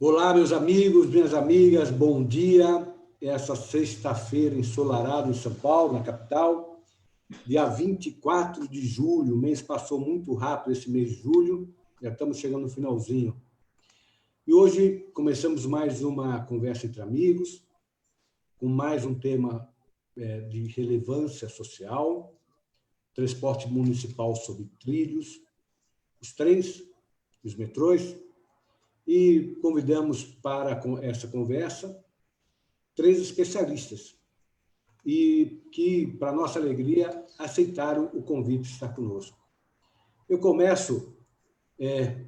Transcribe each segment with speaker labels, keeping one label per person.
Speaker 1: Olá, meus amigos, minhas amigas, bom dia. Essa sexta-feira ensolarada em São Paulo, na capital, dia 24 de julho. O mês passou muito rápido, esse mês de julho, já estamos chegando no finalzinho. E hoje começamos mais uma conversa entre amigos, com mais um tema de relevância social, transporte municipal sobre trilhos, os trens, os metrôs, e convidamos para essa conversa 3 especialistas, e que, para nossa alegria, aceitaram o convite de estar conosco. Eu começo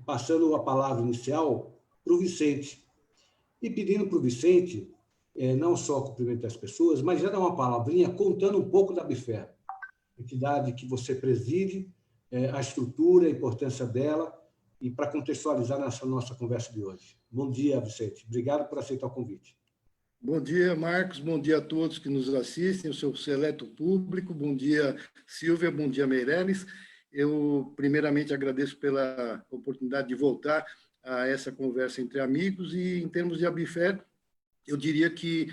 Speaker 1: passando a palavra inicial para o Vicente, e pedindo para o Vicente não só cumprimentar as pessoas, mas já dar uma palavrinha contando um pouco da Abifer, entidade que você preside, a estrutura, a importância dela, e para contextualizar nessa nossa conversa de hoje. Bom dia, Vicente. Obrigado por aceitar o convite.
Speaker 2: Bom dia, Marcos. Bom dia a todos que nos assistem, o seu seleto público. Bom dia, Silvia. Bom dia, Meirelles. Eu, primeiramente, agradeço pela oportunidade de voltar a essa conversa entre amigos. E, em termos de Abifer, eu diria que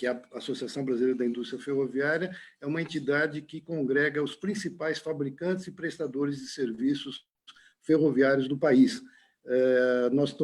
Speaker 2: a Associação Brasileira da Indústria Ferroviária é uma entidade que congrega os principais fabricantes e prestadores de serviços ferroviários do país. Nós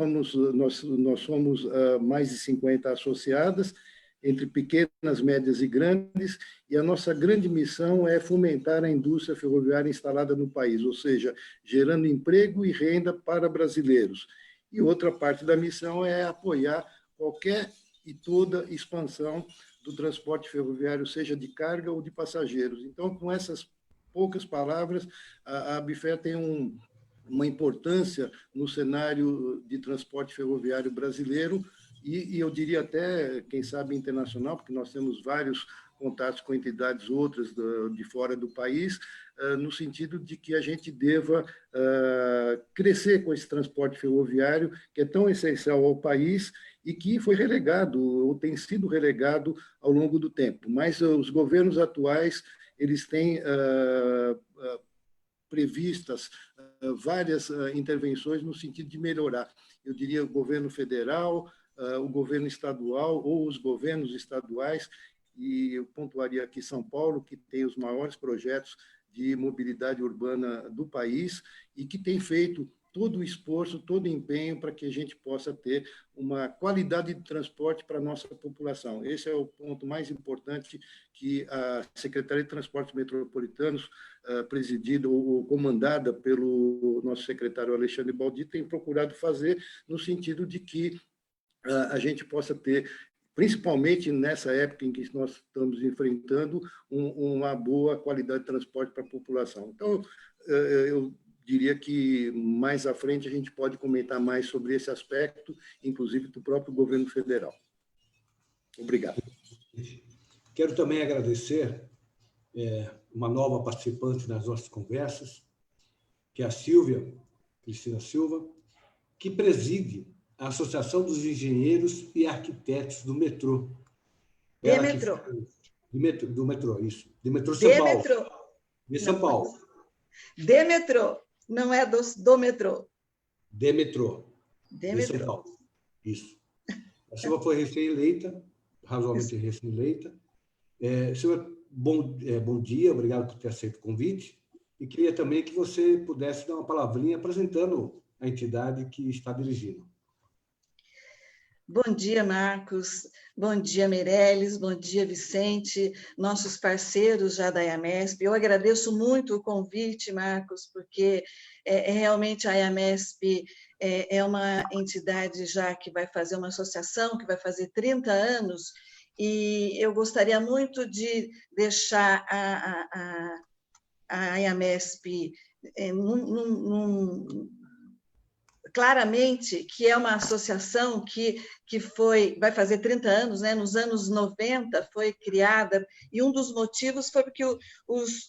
Speaker 2: somos mais de 50 associadas, entre pequenas, médias e grandes, e a nossa grande missão é fomentar a indústria ferroviária instalada no país, ou seja, gerando emprego e renda para brasileiros. E outra parte da missão é apoiar qualquer e toda expansão do transporte ferroviário, seja de carga ou de passageiros. Então, com essas poucas palavras, a Abifer tem uma importância no cenário de transporte ferroviário brasileiro e eu diria até, quem sabe, internacional, porque nós temos vários contatos com entidades outras de fora do país, no sentido de que a gente deva crescer com esse transporte ferroviário, que é tão essencial ao país e que foi relegado, ou tem sido relegado ao longo do tempo. Mas os governos atuais, eles têm previstas várias intervenções no sentido de melhorar. Eu diria o governo federal, o governo estadual ou os governos estaduais, e eu pontuaria aqui São Paulo, que tem os maiores projetos de mobilidade urbana do país e que tem feito todo o esforço, todo o empenho para que a gente possa ter uma qualidade de transporte para a nossa população. Esse é o ponto mais importante que a Secretaria de Transportes Metropolitanos, presidida ou comandada pelo nosso secretário Alexandre Baldi, tem procurado fazer no sentido de que a gente possa ter, principalmente nessa época em que nós estamos enfrentando, uma boa qualidade de transporte para a população. Então, eu diria que mais à frente a gente pode comentar mais sobre esse aspecto, inclusive do próprio governo federal. Obrigado.
Speaker 1: Quero também agradecer uma nova participante nas nossas conversas, que é a Silvia, Cristina Silva, que preside a Associação dos Engenheiros e Arquitetos do Metrô. Do metrô, isso. Do metrô São Paulo. De São Paulo.
Speaker 3: De metrô. Não é do metrô.
Speaker 1: De metrô. De São Paulo. Isso. A Silvia foi recém-eleita, razoavelmente recém-eleita. Silvia, bom dia, obrigado por ter aceito o convite. E queria também que você pudesse dar uma palavrinha apresentando a entidade que está dirigindo.
Speaker 3: Bom dia, Marcos. Bom dia, Meirelles. Bom dia, Vicente, nossos parceiros já da IAMESP. Eu agradeço muito o convite, Marcos, porque realmente a IAMESP é uma entidade já que vai fazer uma associação, que vai fazer 30 anos, e eu gostaria muito de deixar a IAMESP claramente que é uma associação que vai fazer 30 anos, né? Nos anos 90 foi criada, e um dos motivos foi porque os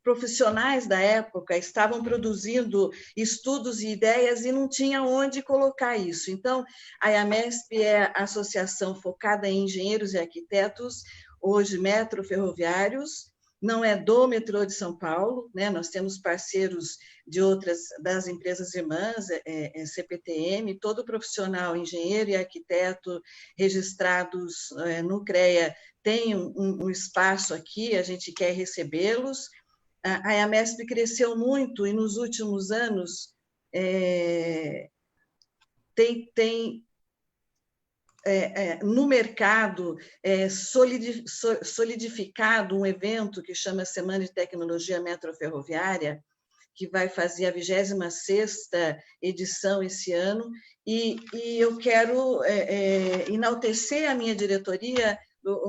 Speaker 3: profissionais da época estavam produzindo estudos e ideias e não tinha onde colocar isso. Então, a IAMESP é a associação focada em engenheiros e arquitetos, hoje metroferroviários, não é do metrô de São Paulo, né? Nós temos parceiros de outras, das empresas irmãs, CPTM, todo profissional, engenheiro e arquiteto registrados no CREA tem um espaço aqui, a gente quer recebê-los. A EAMESP cresceu muito e nos últimos anos tem no mercado solidificado um evento que chama Semana de Tecnologia Metroferroviária, que vai fazer a 26ª edição esse ano, e eu quero enaltecer a minha diretoria,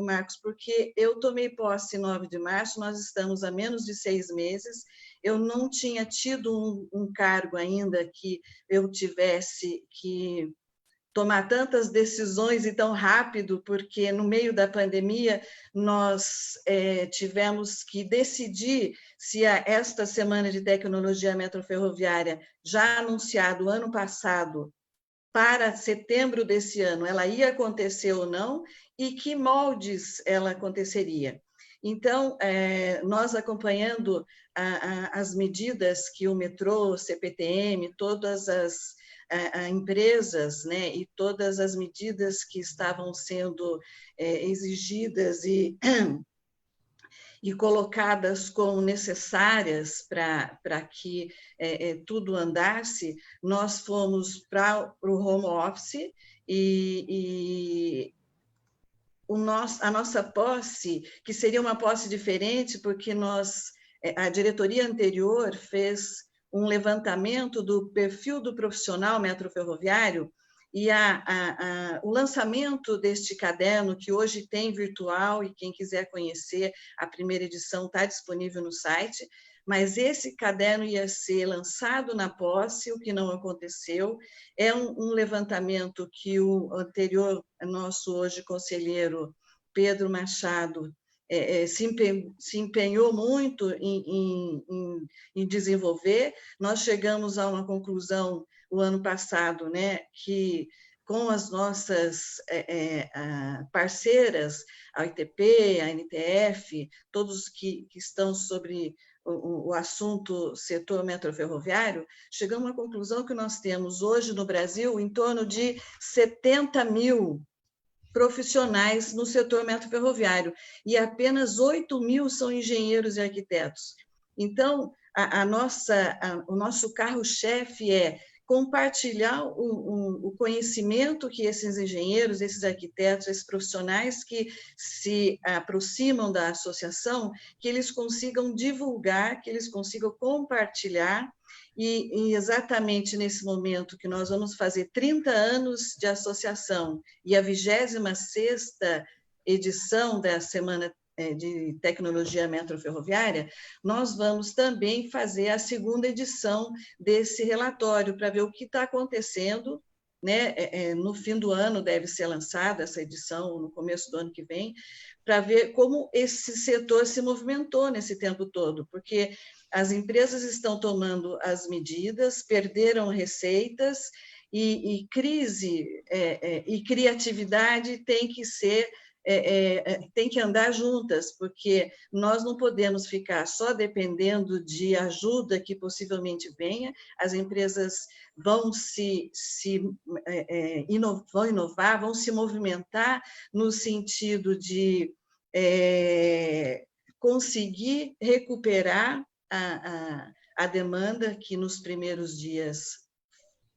Speaker 3: Marcos, porque eu tomei posse em 9 de março, nós estamos há menos de 6 meses, eu não tinha tido um cargo ainda que eu tivesse que tomar tantas decisões e tão rápido, porque no meio da pandemia nós tivemos que decidir se esta Semana de Tecnologia Metroferroviária, já anunciado ano passado, para setembro desse ano, ela ia acontecer ou não, e que moldes ela aconteceria. Então, nós acompanhando as medidas que o metrô, CPTM, todas as empresas, né, e todas as medidas que estavam sendo exigidas e colocadas como necessárias para que tudo andasse, nós fomos para o home office e a nossa posse, que seria uma posse diferente, porque a diretoria anterior fez um levantamento do perfil do profissional metroferroviário e o lançamento deste caderno, que hoje tem virtual, e quem quiser conhecer, a primeira edição está disponível no site, mas esse caderno ia ser lançado na posse, o que não aconteceu. É um levantamento que o anterior, nosso hoje conselheiro, Pedro Machado, se empenhou muito em desenvolver. Nós chegamos a uma conclusão o ano passado, né, que com as nossas parceiras, a ITP, a NTF, todos que estão sobre o assunto setor metroferroviário, chegamos à conclusão que nós temos hoje no Brasil em torno de 70 mil profissionais no setor metroferroviário, e apenas 8 mil são engenheiros e arquitetos. Então, o nosso carro-chefe é compartilhar o conhecimento que esses engenheiros, esses arquitetos, esses profissionais que se aproximam da associação, que eles consigam divulgar, que eles consigam compartilhar, e exatamente nesse momento que nós vamos fazer 30 anos de associação e a 26ª edição da Semana de Tecnologia Metroferroviária, nós vamos também fazer a 2ª edição desse relatório para ver o que está acontecendo, né? No fim do ano deve ser lançada essa edição, no começo do ano que vem, para ver como esse setor se movimentou nesse tempo todo, porque as empresas estão tomando as medidas, perderam receitas, e crise e criatividade tem que andar juntas, porque nós não podemos ficar só dependendo de ajuda que possivelmente venha. As empresas vão vão inovar, vão se movimentar no sentido de conseguir recuperar a demanda que nos primeiros dias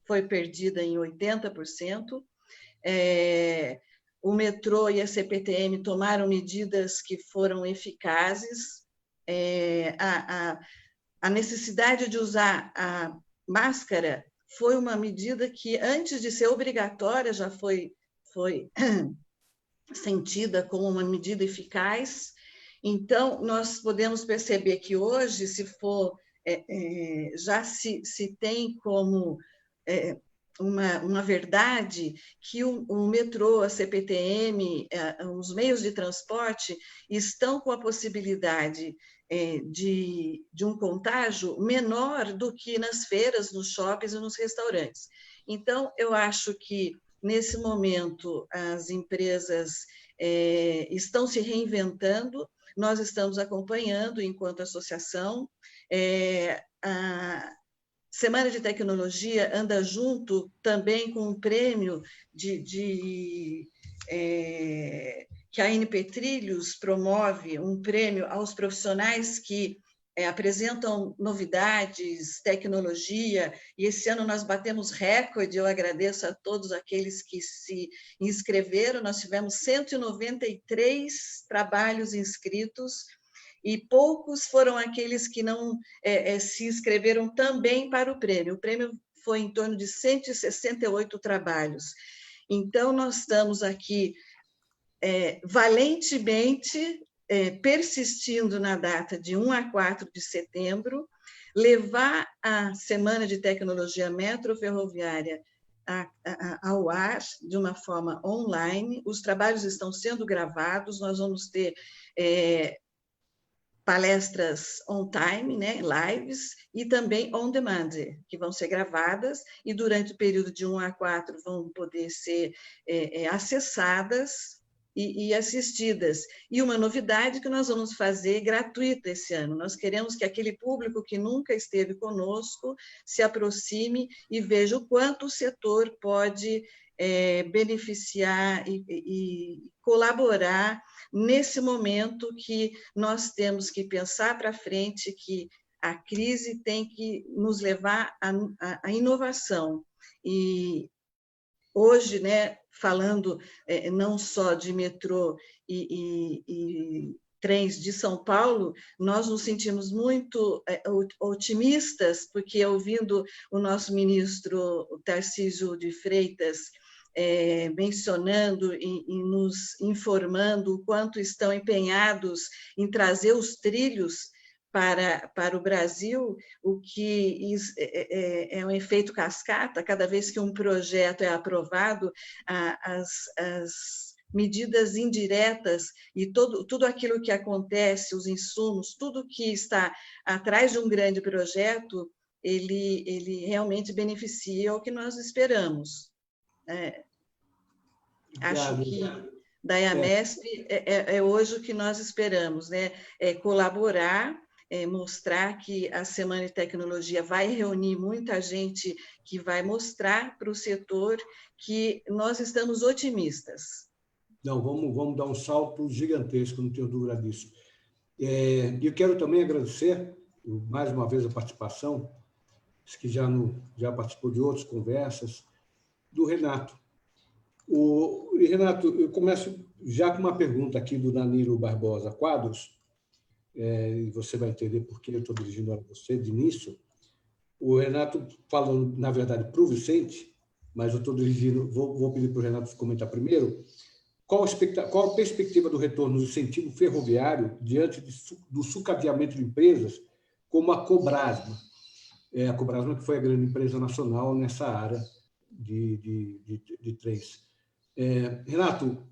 Speaker 3: foi perdida em 80%. O metrô e a CPTM tomaram medidas que foram eficazes. A necessidade de usar a máscara foi uma medida que, antes de ser obrigatória, já foi sentida como uma medida eficaz. Então, nós podemos perceber que hoje, se for, já se tem como uma verdade que o metrô, a CPTM, os meios de transporte estão com a possibilidade de um contágio menor do que nas feiras, nos shoppings e nos restaurantes. Então, eu acho que, nesse momento, as empresas estão se reinventando. nós estamos acompanhando, enquanto associação, a Semana de Tecnologia anda junto também com um prêmio que a ANP Trilhos promove, um prêmio aos profissionais que apresentam novidades, tecnologia, e esse ano nós batemos recorde. Eu agradeço a todos aqueles que se inscreveram, nós tivemos 193 trabalhos inscritos, e poucos foram aqueles que não se inscreveram também para o prêmio. O prêmio foi em torno de 168 trabalhos. Então, nós estamos aqui valentemente persistindo na data de 1 a 4 de setembro, levar a Semana de Tecnologia Metroferroviária ao ar de uma forma online. Os trabalhos estão sendo gravados, nós vamos ter palestras on time, né, lives, e também on demand, que vão ser gravadas e durante o período de 1 a 4 vão poder ser acessadas e assistidas. E uma novidade que nós vamos fazer gratuita esse ano. Nós queremos que aquele público que nunca esteve conosco se aproxime e veja o quanto o setor pode beneficiar e colaborar nesse momento que nós temos que pensar para frente, que a crise tem que nos levar à inovação. E hoje, né, falando não só de metrô e trens de São Paulo, nós nos sentimos muito otimistas, porque ouvindo o nosso ministro Tarcísio de Freitas mencionando e nos informando o quanto estão empenhados em trazer os trilhos para o Brasil, o que é um efeito cascata. Cada vez que um projeto é aprovado, as medidas indiretas e tudo aquilo que acontece, os insumos, tudo que está atrás de um grande projeto, ele realmente beneficia o que nós esperamos. Acho que da IAMESP hoje o que nós esperamos, né? Colaborar, mostrar que a Semana de Tecnologia vai reunir muita gente que vai mostrar para o setor que nós estamos otimistas.
Speaker 1: Não, vamos dar um salto gigantesco, não tenho dúvida disso. E eu quero também agradecer, mais uma vez, a participação, que já participou de outras conversas, do Renato. Renato, eu começo já com uma pergunta aqui do Danilo Barbosa Quadros, e você vai entender por que eu estou dirigindo a você de início. O Renato falando, na verdade, para o Vicente, mas eu estou dirigindo, vou pedir para o Renato comentar primeiro, qual a perspectiva do retorno do incentivo ferroviário diante do sucateamento de empresas como a Cobrasma? A Cobrasma, que foi a grande empresa nacional nessa área de trens. Renato,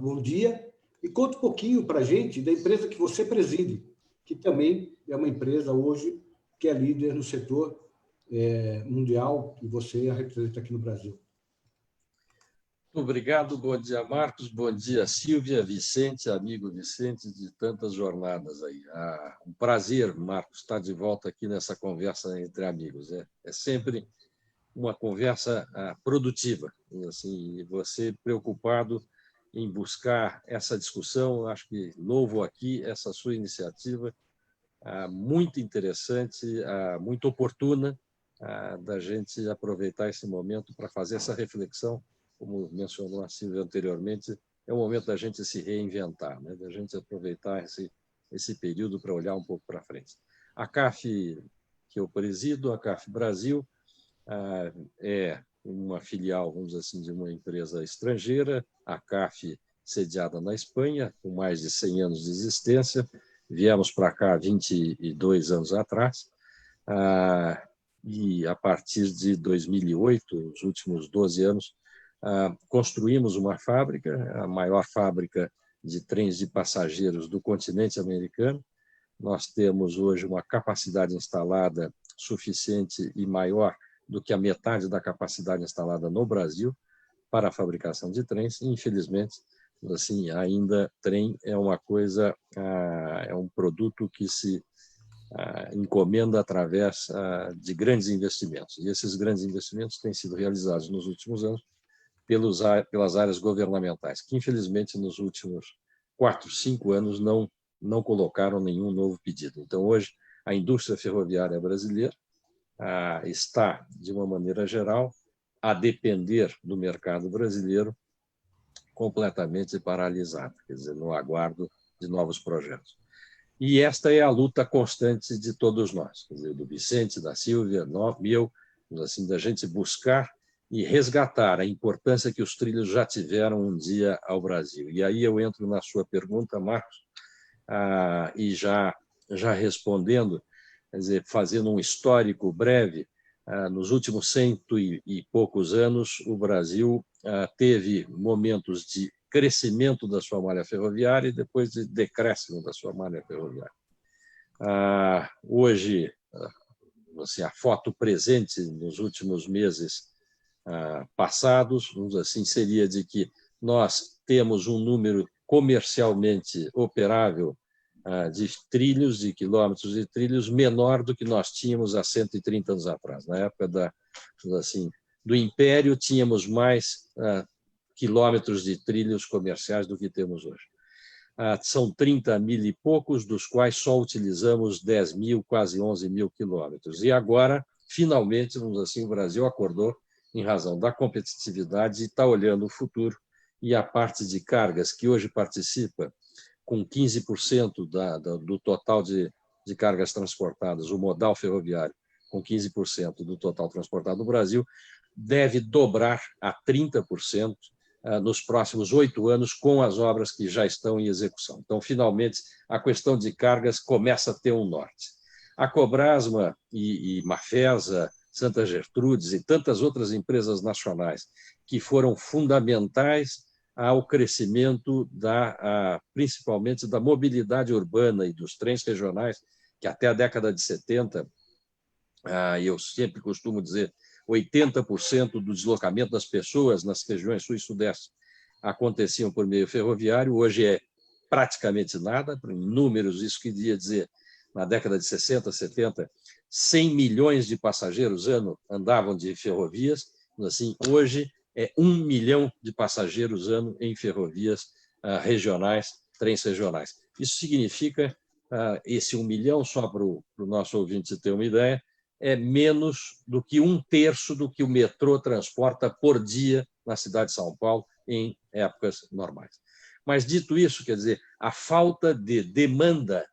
Speaker 1: bom dia, e conta um pouquinho para a gente da empresa que você preside, que também é uma empresa hoje que é líder no setor mundial, e você a representa aqui no Brasil.
Speaker 4: Obrigado, bom dia, Marcos, bom dia, Silvia, Vicente, amigo Vicente, de tantas jornadas aí. Um prazer, Marcos, estar de volta aqui nessa conversa entre amigos. É sempre uma conversa produtiva, assim, você preocupado em buscar essa discussão. Acho que louvo aqui essa sua iniciativa, muito interessante, muito oportuna, da gente aproveitar esse momento para fazer essa reflexão. Como mencionou a Silvia anteriormente, é o momento da gente se reinventar, né? Da gente aproveitar esse período para olhar um pouco para frente. A CAF, que eu presido, a CAF Brasil, é uma filial, vamos dizer assim, de uma empresa estrangeira, a CAF sediada na Espanha, com mais de 100 anos de existência. Viemos para cá 22 anos atrás, e a partir de 2008, os últimos 12 anos, construímos uma fábrica, a maior fábrica de trens de passageiros do continente americano. Nós temos hoje uma capacidade instalada suficiente e maior do que a metade da capacidade instalada no Brasil para a fabricação de trens. Infelizmente, assim, ainda trem é uma coisa, é um produto que se encomenda através de grandes investimentos. E esses grandes investimentos têm sido realizados nos últimos anos pelas áreas governamentais, que infelizmente nos últimos 4, 5 anos não colocaram nenhum novo pedido. Então, hoje, a indústria ferroviária brasileira está, de uma maneira geral, a depender do mercado brasileiro, completamente paralisada, quer dizer, no aguardo de novos projetos. E esta é a luta constante de todos nós, quer dizer, do Vicente, da Sílvia, meu, assim, da gente buscar e resgatar a importância que os trilhos já tiveram um dia ao Brasil. E aí eu entro na sua pergunta, Marcos, e já respondendo, quer dizer, fazendo um histórico breve, nos últimos 100 e poucos anos, o Brasil teve momentos de crescimento da sua malha ferroviária e depois de decréscimo da sua malha ferroviária. Hoje, assim, a foto presente nos últimos meses passados, vamos assim, seria de que nós temos um número comercialmente operável de trilhos, de quilômetros de trilhos, menor do que nós tínhamos há 130 anos atrás. Na época do Império, tínhamos mais quilômetros de trilhos comerciais do que temos hoje. São 30 mil e poucos, dos quais só utilizamos 10 mil, quase 11 mil quilômetros. E agora, finalmente, vamos assim, o Brasil acordou em razão da competitividade e está olhando o futuro, e a parte de cargas que hoje participa com 15% do total de cargas transportadas, o modal ferroviário, com 15% do total transportado no Brasil, deve dobrar a 30% nos próximos 8 anos com as obras que já estão em execução. Então, finalmente, a questão de cargas começa a ter um norte. A Cobrasma e Mafesa, Santa Gertrudes e tantas outras empresas nacionais que foram fundamentais ao crescimento principalmente da mobilidade urbana e dos trens regionais, que até a década de 70, eu sempre costumo dizer, 80% do deslocamento das pessoas nas regiões sul e sudeste aconteciam por meio ferroviário, hoje é praticamente nada, em números, isso queria dizer, na década de 60, 70, 100 milhões de passageiros ano andavam de ferrovias, assim, hoje é 1 milhão de passageiros ano em ferrovias regionais, trens regionais. Isso significa, esse 1 milhão, só para o nosso ouvinte ter uma ideia, é menos do que 1/3 do que o metrô transporta por dia na cidade de São Paulo em épocas normais. Mas, dito isso, quer dizer, a falta de demanda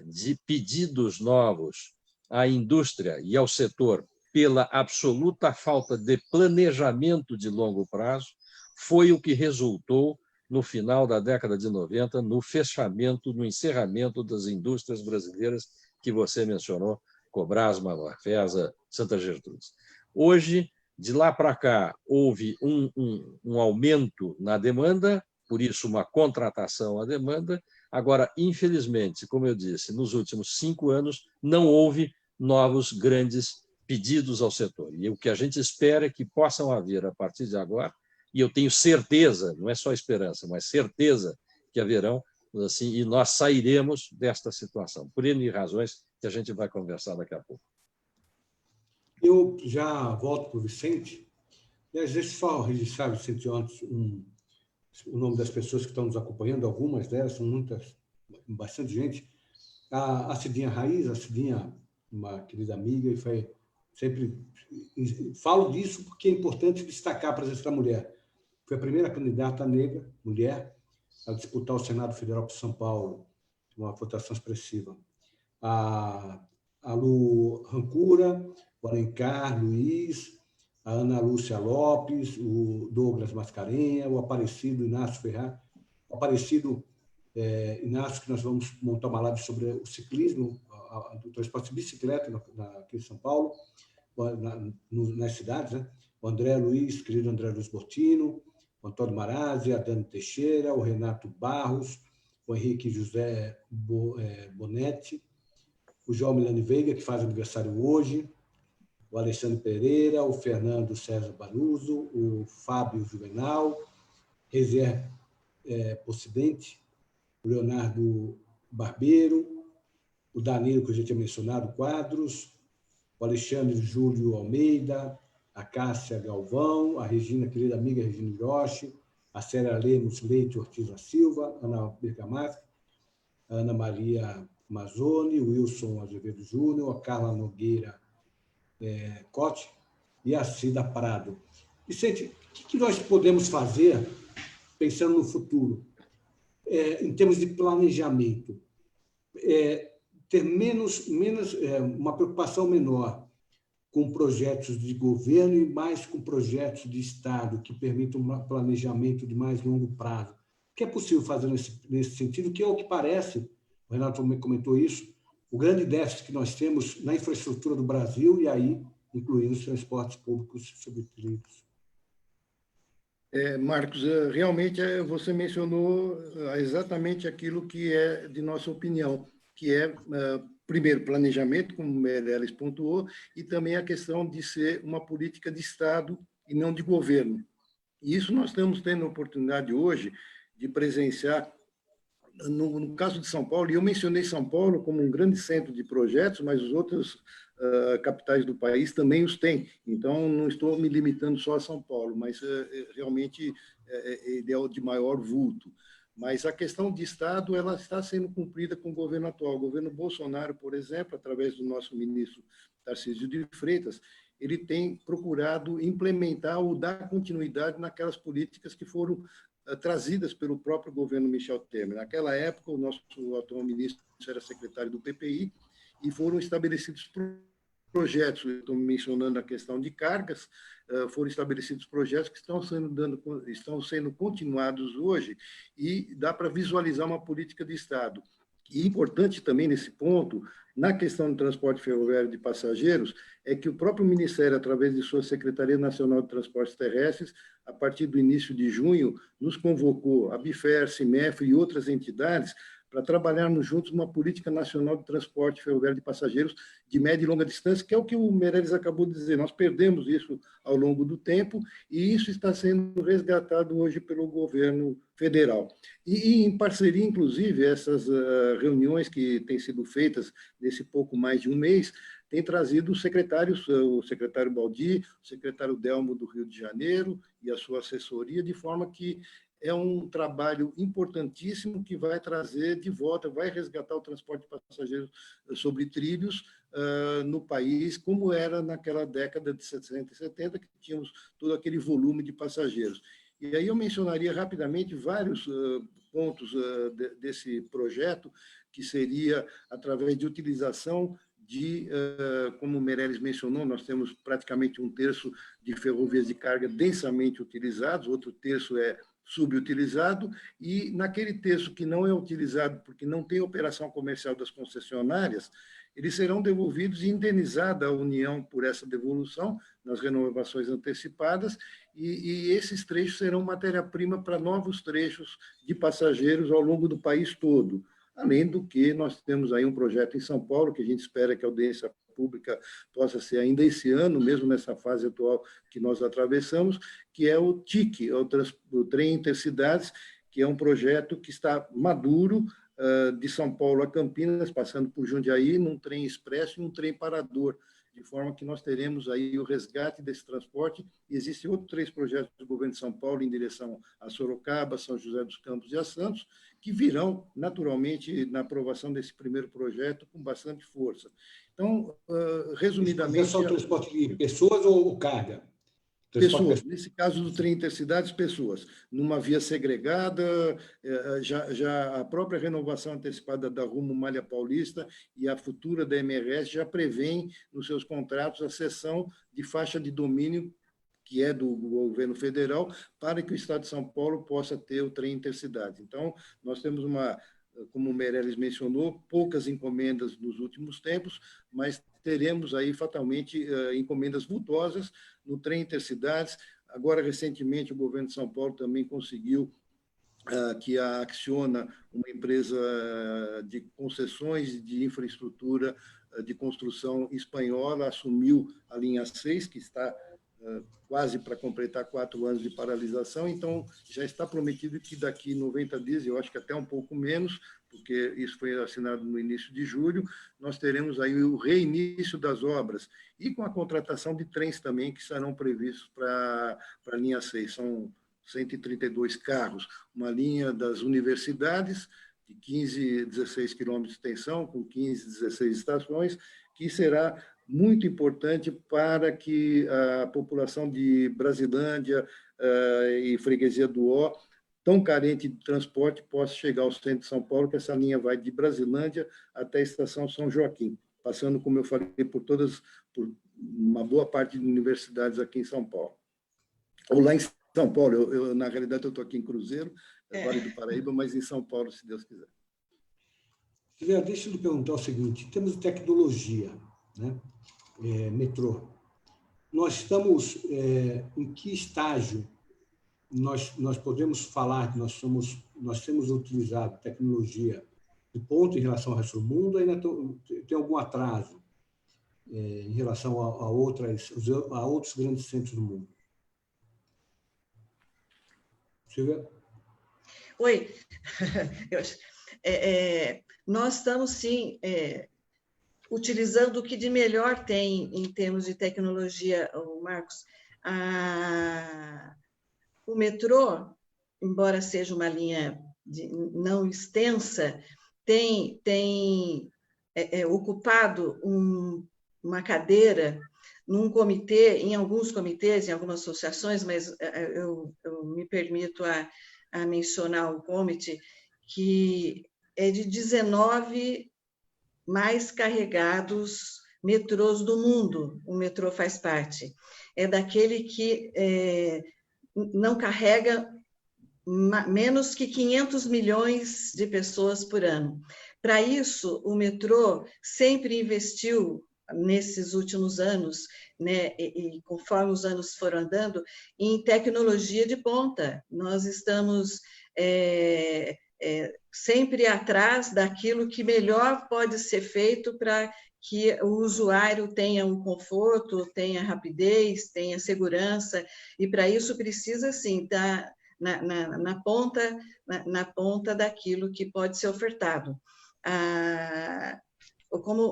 Speaker 4: de pedidos novos à indústria e ao setor pela absoluta falta de planejamento de longo prazo foi o que resultou, no final da década de 90, no fechamento, no encerramento das indústrias brasileiras que você mencionou, Cobrasma, Mafesa, Santa Gertrudes. Hoje, de lá para cá, houve um aumento na demanda, por isso uma contratação à demanda. Agora, infelizmente, como eu disse, nos últimos 5 anos, não houve novos grandes pedidos ao setor. E o que a gente espera é que possam haver, a partir de agora, e eu tenho certeza, não é só esperança, mas certeza que haverão, assim, e nós sairemos desta situação, por N razões que a gente vai conversar daqui a pouco.
Speaker 1: Eu já volto para o Vicente. Deixa eu só registrar, Vicente, antes o nome das pessoas que estão nos acompanhando, algumas delas, são muitas, bastante gente. A Cidinha Raiz, a Cidinha, uma querida amiga, e foi sempre... Falo disso porque é importante destacar a presença da mulher. Foi a primeira candidata negra, mulher, a disputar o Senado Federal para São Paulo, uma votação expressiva. A Lu Rancura, o Alencar Luiz, a Ana Lúcia Lopes, o Douglas Mascarenha, o Aparecido Inácio Ferraz, o Aparecido Inácio, que nós vamos montar uma live sobre o ciclismo, o transporte de bicicleta aqui em São Paulo, nas cidades, né? O André Luiz, querido André Luiz Bortino, o Antônio Marazzi, a Dani Teixeira, o Renato Barros, o Henrique José Bonetti, o João Milani Veiga, que faz aniversário hoje, o Alexandre Pereira, o Fernando César Baruso, o Fábio Juvenal, Rezer por acidente, o Leonardo Barbeiro, o Danilo, que eu já tinha mencionado, Quadros, o Alexandre Júlio Almeida, a Cássia Galvão, a Regina, querida amiga Regina Hiroshi, a Célia Lemos Leite Ortiz da Silva, Ana Bergamaschi, a Ana Maria Mazzoni, o Wilson Azevedo Júnior, a Carla Nogueira Cote e a Cida Prado. Vicente, o que nós podemos fazer, pensando no futuro, em termos de planejamento? Ter uma preocupação menor com projetos de governo e mais com projetos de Estado que permitam um planejamento de mais longo prazo. O que é possível fazer nesse sentido? Que é o que parece, o Renato também comentou isso, o grande déficit que nós temos na infraestrutura do Brasil, e aí incluindo os transportes públicos sobre trilhos.
Speaker 2: Marcos, realmente você mencionou exatamente aquilo que é de nossa opinião, que é, primeiro, planejamento, como o Meirelles pontuou, e também a questão de ser uma política de Estado e não de governo. E isso nós estamos tendo a oportunidade hoje de presenciar no caso de São Paulo, e eu mencionei São Paulo como um grande centro de projetos, mas os outros capitais do país também os têm. Então, não estou me limitando só a São Paulo, mas realmente ele é o de maior vulto. Mas a questão de Estado ela está sendo cumprida com o governo atual. O governo Bolsonaro, por exemplo, através do nosso ministro Tarcísio de Freitas, ele tem procurado implementar ou dar continuidade naquelas políticas que foram trazidas pelo próprio governo Michel Temer. Naquela época, o nosso atual ministro era secretário do PPI e foram estabelecidos projetos, estou mencionando a questão de cargas, foram estabelecidos projetos que estão sendo continuados hoje e dá para visualizar uma política de Estado. E importante também nesse ponto, na questão do transporte ferroviário de passageiros, é que o próprio Ministério, através de sua Secretaria Nacional de Transportes Terrestres, a partir do início de junho, nos convocou, a BIFER, CIMEF e outras entidades, para trabalharmos juntos uma política nacional de transporte ferroviário de passageiros de média e longa distância, que é o que o Meirelles acabou de dizer. Nós perdemos isso ao longo do tempo e isso está sendo resgatado hoje pelo governo federal. E em parceria, inclusive, essas reuniões que têm sido feitas nesse pouco mais de um mês, tem trazido os secretários, o secretário Baldi, o secretário Delmo do Rio de Janeiro e a sua assessoria, de forma que é um trabalho importantíssimo que vai trazer de volta, vai resgatar o transporte de passageiros sobre trilhos no país, como era naquela década de 60 e 70, que tínhamos todo aquele volume de passageiros. E aí eu mencionaria rapidamente vários pontos desse projeto, que seria através de utilização como o Meirelles mencionou, nós temos praticamente um terço de ferrovias de carga densamente utilizados, outro terço é subutilizado, e naquele terço que não é utilizado porque não tem operação comercial das concessionárias, eles serão devolvidos e indenizada a União por essa devolução nas renovações antecipadas, e esses trechos serão matéria-prima para novos trechos de passageiros ao longo do país todo. Além do que nós temos aí um projeto em São Paulo, que a gente espera que a audiência pública possa ser ainda esse ano, mesmo nessa fase atual que nós atravessamos, que é o TIC, o Trem Intercidades, que é um projeto que está maduro, de São Paulo a Campinas, passando por Jundiaí, num trem expresso e um trem parador, de forma que nós teremos aí o resgate desse transporte. E existem outros 3 projetos do governo de São Paulo em direção a Sorocaba, São José dos Campos e a Santos, que virão, naturalmente, na aprovação desse primeiro projeto com bastante força. Então, resumidamente...
Speaker 1: É só o transporte de pessoas ou carga?
Speaker 2: Pessoas, nesse caso do trem intercidades, pessoas, numa via segregada, já a própria renovação antecipada da Rumo Malha Paulista e a futura da MRS já prevêem nos seus contratos a cessão de faixa de domínio, que é do governo federal, para que o Estado de São Paulo possa ter o trem intercidade. Então, nós temos como o Meirelles mencionou, poucas encomendas nos últimos tempos, mas teremos aí fatalmente encomendas vultosas no trem intercidades. Agora, recentemente, o governo de São Paulo também conseguiu que a Acciona, uma empresa de concessões de infraestrutura de construção espanhola, assumiu a linha 6, que está quase para completar 4 anos de paralisação, então já está prometido que daqui 90 dias, eu acho que até um pouco menos, porque isso foi assinado no início de julho, nós teremos aí o reinício das obras e com a contratação de trens também que serão previstos para a linha 6. São 132 carros, uma linha das universidades de 15, 16 quilômetros de extensão, com 15, 16 estações, que será muito importante para que a população de Brasilândia e Freguesia do Ó, tão carente de transporte, possa chegar ao centro de São Paulo, que essa linha vai de Brasilândia até a estação São Joaquim, passando, como eu falei, por uma boa parte de universidades aqui em São Paulo. Ou lá em São Paulo, na realidade, eu estou aqui em Cruzeiro, Vale do Paraíba, mas em São Paulo, se Deus quiser.
Speaker 1: Silvia, deixa eu lhe perguntar o seguinte, em termos de tecnologia, né? Metrô, nós estamos em que estágio nós podemos falar que nós temos utilizado tecnologia de ponto em relação ao resto do mundo, ainda tem algum atraso em relação a outros grandes centros do mundo? Silvia?
Speaker 3: Oi. Nós estamos, sim, utilizando o que de melhor tem em termos de tecnologia, Marcos. O metrô, embora seja uma linha não extensa, tem ocupado uma cadeira num comitê, em alguns comitês, em algumas associações, mas eu me permito a mencionar o comitê, que é de 19 mais carregados metrôs do mundo. O metrô faz parte. É daquele que não carrega menos que 500 milhões de pessoas por ano. Para isso, o metrô sempre investiu, nesses últimos anos, né, e conforme os anos foram andando, em tecnologia de ponta. Nós estamos sempre atrás daquilo que melhor pode ser feito para que o usuário tenha um conforto, tenha rapidez, tenha segurança, e para isso precisa, sim, estar na ponta daquilo que pode ser ofertado. Como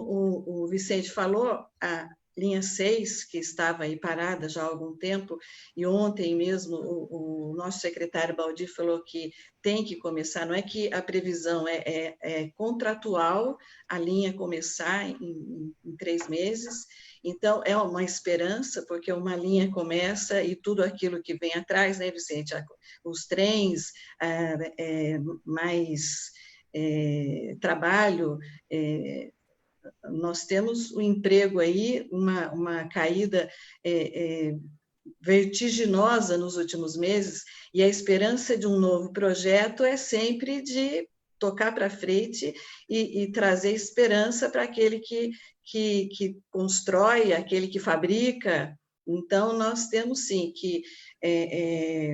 Speaker 3: o Vicente falou, a linha 6, que estava aí parada já há algum tempo, e ontem mesmo o nosso secretário Baldi falou que tem que começar, não é que a previsão é contratual, a linha começar em 3 meses, então é uma esperança, porque uma linha começa e tudo aquilo que vem atrás, né, Vicente? Os trens, mais trabalho, nós temos o emprego aí, uma caída vertiginosa nos últimos meses, e a esperança de um novo projeto é sempre de tocar para frente e trazer esperança para aquele que constrói, aquele que fabrica. Então, nós temos, sim, que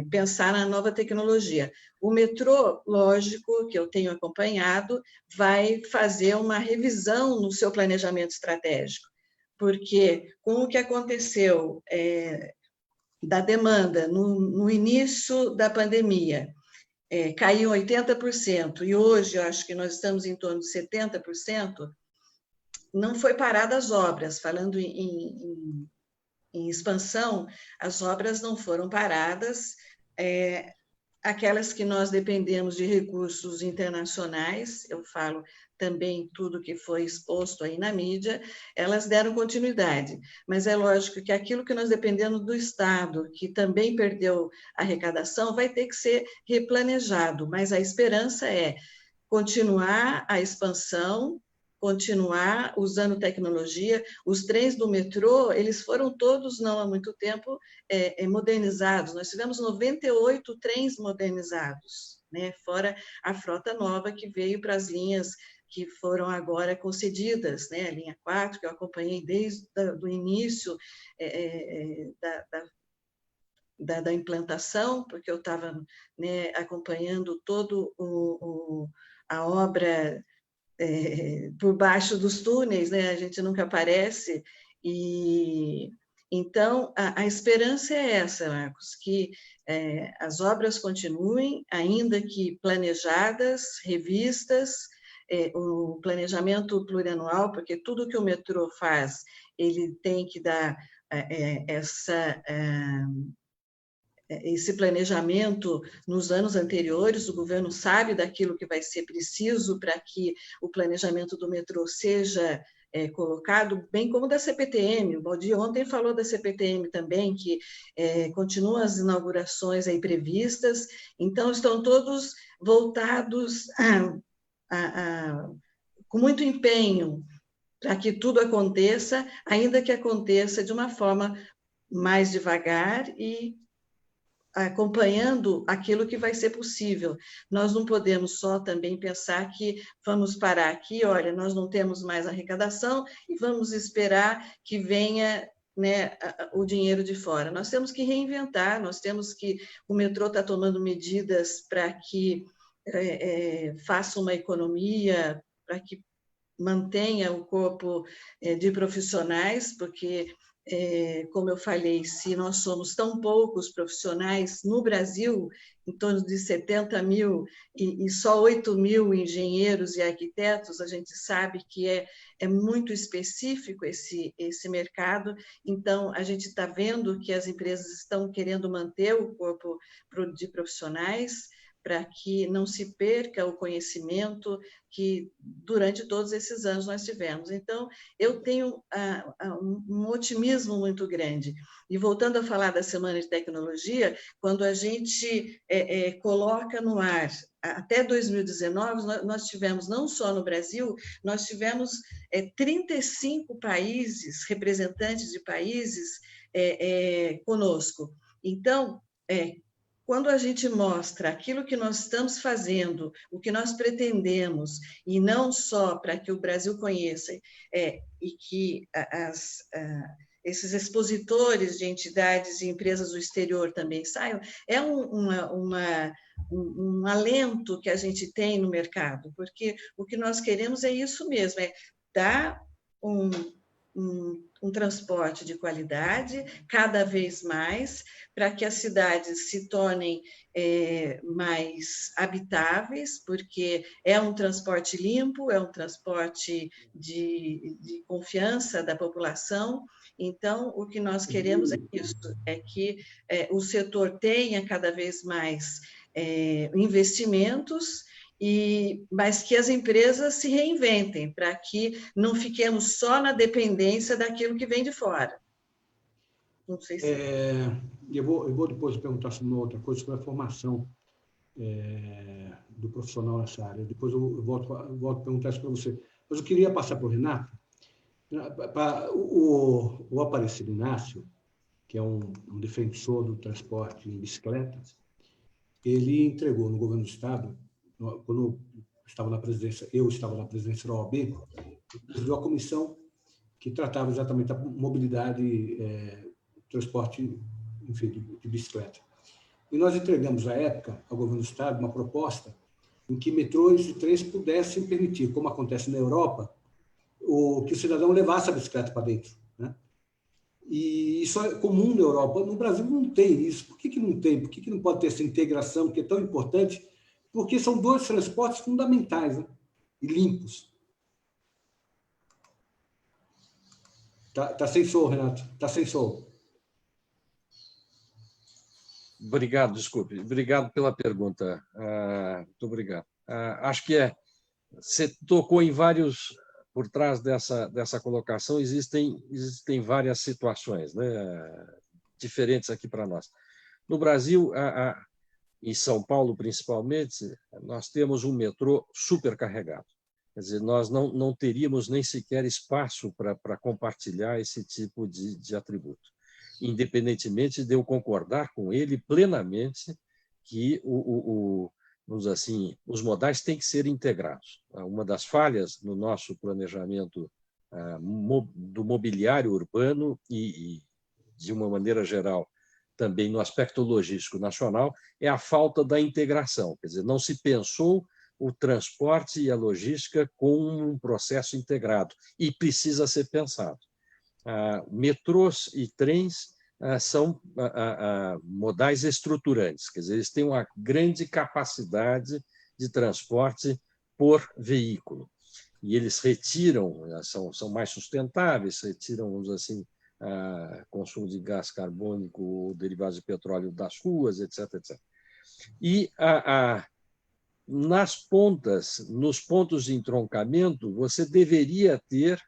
Speaker 3: pensar na nova tecnologia. O metrô, lógico, que eu tenho acompanhado, vai fazer uma revisão no seu planejamento estratégico, porque com o que aconteceu da demanda no início da pandemia, caiu 80%, e hoje eu acho que nós estamos em torno de 70%, não foi parada as obras, falando em expansão, as obras não foram paradas, aquelas que nós dependemos de recursos internacionais, eu falo também tudo que foi exposto aí na mídia, elas deram continuidade, mas é lógico que aquilo que nós dependemos do Estado, que também perdeu arrecadação, vai ter que ser replanejado, mas a esperança é continuar a expansão, continuar usando tecnologia. Os trens do metrô, eles foram todos, não há muito tempo, modernizados. Nós tivemos 98 trens modernizados, né? Fora a frota nova que veio para as linhas que foram agora concedidas, né? A linha 4, que eu acompanhei desde o início da implantação, porque eu estava, né, acompanhando todo a obra por baixo dos túneis, né? A gente nunca aparece, e Então, a esperança é essa, Marcos, que as obras continuem, ainda que planejadas, revistas, o planejamento plurianual, porque tudo que o metrô faz, ele tem que dar esse planejamento nos anos anteriores, o governo sabe daquilo que vai ser preciso para que o planejamento do metrô seja colocado, bem como da CPTM. O Valdir ontem falou da CPTM também, que continuam as inaugurações aí previstas, então estão todos voltados com muito empenho para que tudo aconteça, ainda que aconteça de uma forma mais devagar e acompanhando aquilo que vai ser possível. Nós não podemos só também pensar que vamos parar aqui, olha, nós não temos mais arrecadação e vamos esperar que venha, né, o dinheiro de fora. Nós temos que reinventar, nós temos que... O metrô está tomando medidas para que faça uma economia, para que mantenha o corpo de profissionais, porque... como eu falei, se nós somos tão poucos profissionais no Brasil, em torno de 70 mil, e só 8 mil engenheiros e arquitetos, a gente sabe que é muito específico esse mercado, então a gente está vendo que as empresas estão querendo manter o corpo de profissionais, para que não se perca o conhecimento que durante todos esses anos nós tivemos. Então, eu tenho um otimismo muito grande. E voltando a falar da Semana de Tecnologia, quando a gente coloca no ar, até 2019, nós tivemos, não só no Brasil, nós tivemos 35 países, representantes de países conosco. Então, quando a gente mostra aquilo que nós estamos fazendo, o que nós pretendemos, e não só para que o Brasil conheça, e que esses expositores de entidades e empresas do exterior também saiam, é um alento que a gente tem no mercado, porque o que nós queremos é isso mesmo, é dar um transporte de qualidade, cada vez mais, para que as cidades se tornem mais habitáveis, porque é um transporte limpo, é um transporte de confiança da população. Então, o que nós queremos é isso, é que o setor tenha cada vez mais investimentos, mas que as empresas se reinventem, para que não fiquemos só na dependência daquilo que vem de fora. Não sei se...
Speaker 1: Eu vou depois perguntar sobre uma outra coisa, sobre a formação do profissional nessa área. Depois eu volto a perguntar isso para você. Mas eu queria passar para o Renato. O Aparecido Inácio, que é um defensor do transporte em bicicleta, ele entregou no governo do Estado, quando eu estava na presidência da OAB, deu a comissão que tratava exatamente da mobilidade, transporte, enfim, de bicicleta. E nós entregamos, à época, ao governo do Estado, uma proposta em que metrôs e trens pudessem permitir, como acontece na Europa, que o cidadão levasse a bicicleta para dentro, né? E isso é comum na Europa. No Brasil não tem isso. Por que não tem? Por que não pode ter essa integração, que é tão importante? Porque são dois transportes fundamentais, né? E limpos. Tá sem som, Renato. Tá sem som.
Speaker 4: Obrigado, desculpe. Obrigado pela pergunta. Muito obrigado. Acho que você tocou em vários... Por trás dessa colocação existem várias situações, né, diferentes aqui para nós. No Brasil, em São Paulo principalmente, nós temos um metrô supercarregado. Quer dizer, nós não teríamos nem sequer espaço para compartilhar esse tipo de atributo, independentemente de eu concordar com ele plenamente que vamos dizer assim, os modais têm que ser integrados. Uma das falhas no nosso planejamento do mobiliário urbano e, de uma maneira geral, também no aspecto logístico nacional, é a falta da integração. Quer dizer, não se pensou o transporte e a logística com um processo integrado, e precisa ser pensado. Metrôs e trens são modais estruturantes, quer dizer, eles têm uma grande capacidade de transporte por veículo. E eles retiram, são mais sustentáveis, retiram, vamos dizer assim, consumo de gás carbônico, derivados de petróleo das ruas, etc, etc. E nas pontas, nos pontos de entroncamento, você deveria ter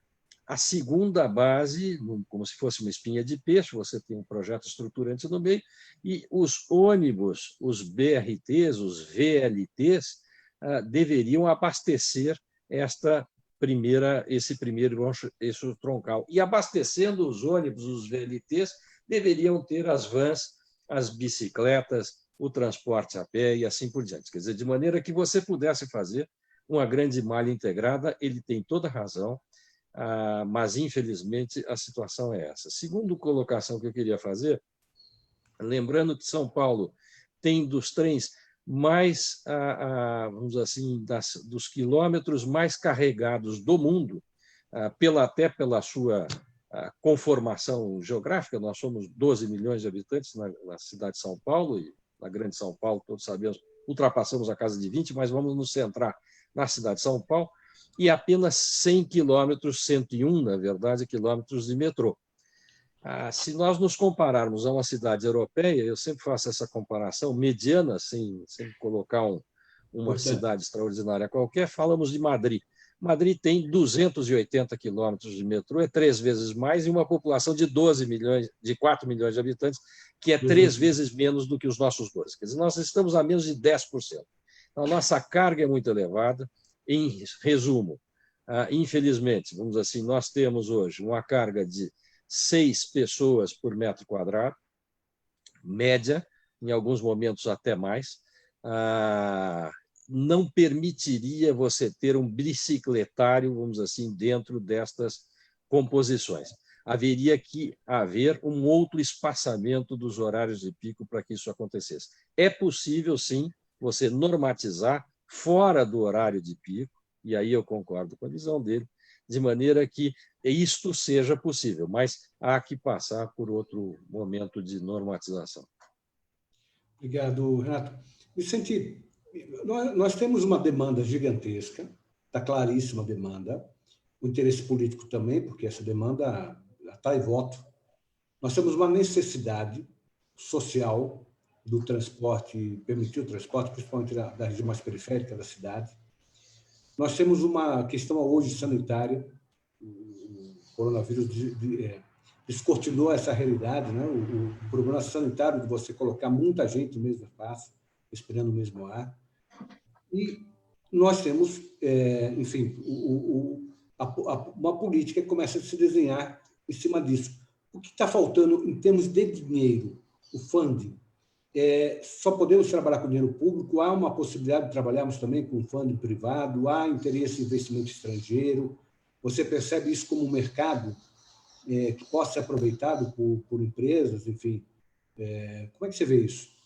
Speaker 4: a segunda base, como se fosse uma espinha de peixe, você tem um projeto estruturante no meio, e os ônibus, os BRTs, os VLTs, deveriam abastecer esse primeiro eixo troncal. E abastecendo os ônibus, os VLTs, deveriam ter as vans, as bicicletas, o transporte a pé e assim por diante. Quer dizer, de maneira que você pudesse fazer uma grande malha integrada, ele tem toda a razão, mas, infelizmente, a situação é essa. Segunda colocação que eu queria fazer, lembrando que São Paulo tem dos trens mais, vamos dizer assim, dos quilômetros mais carregados do mundo, até pela sua conformação geográfica. Nós somos 12 milhões de habitantes na cidade de São Paulo, e na grande São Paulo, todos sabemos, ultrapassamos a casa de 20, mas vamos nos centrar na cidade de São Paulo, e apenas 100 quilômetros, 101, na verdade, quilômetros de metrô. Se nós nos compararmos a uma cidade europeia, eu sempre faço essa comparação mediana, sem colocar uma cidade extraordinária qualquer, falamos de Madrid. Madrid tem 280 quilômetros de metrô, é 3 vezes mais, e uma população de 4 milhões de habitantes, que é 3 vezes menos do que os nossos 12. Quer dizer, nós estamos a menos de 10%. Então, a nossa carga é muito elevada. Em resumo, infelizmente, vamos dizer assim, nós temos hoje uma carga de 6 pessoas por metro quadrado, média, em alguns momentos até mais. Não permitiria você ter um bicicletário, vamos dizer assim, dentro destas composições. Haveria que haver um outro espaçamento dos horários de pico para que isso acontecesse. É possível, sim, você normatizar fora do horário de pico, e aí eu concordo com a visão dele, de maneira que isto seja possível, mas há que passar por outro momento de normatização.
Speaker 1: Obrigado, Renato. Vicente, nós temos uma demanda gigantesca, está claríssima a demanda, o interesse político também, porque essa demanda atrai voto. Nós temos uma necessidade social do transporte, permitir o transporte, principalmente da região mais periférica da cidade. Nós temos uma questão hoje sanitária, o coronavírus descortinou essa realidade, né? O problema sanitário de você colocar muita gente no mesmo espaço, respirando o mesmo ar. E nós temos, enfim, uma política que começa a se desenhar em cima disso. O que está faltando em termos de dinheiro, o funding? Só podemos trabalhar com dinheiro público? Há uma possibilidade de trabalharmos também com funding privado? Há interesse em investimento estrangeiro? Você percebe isso como um mercado que possa ser aproveitado por empresas? Enfim, como é que você vê isso?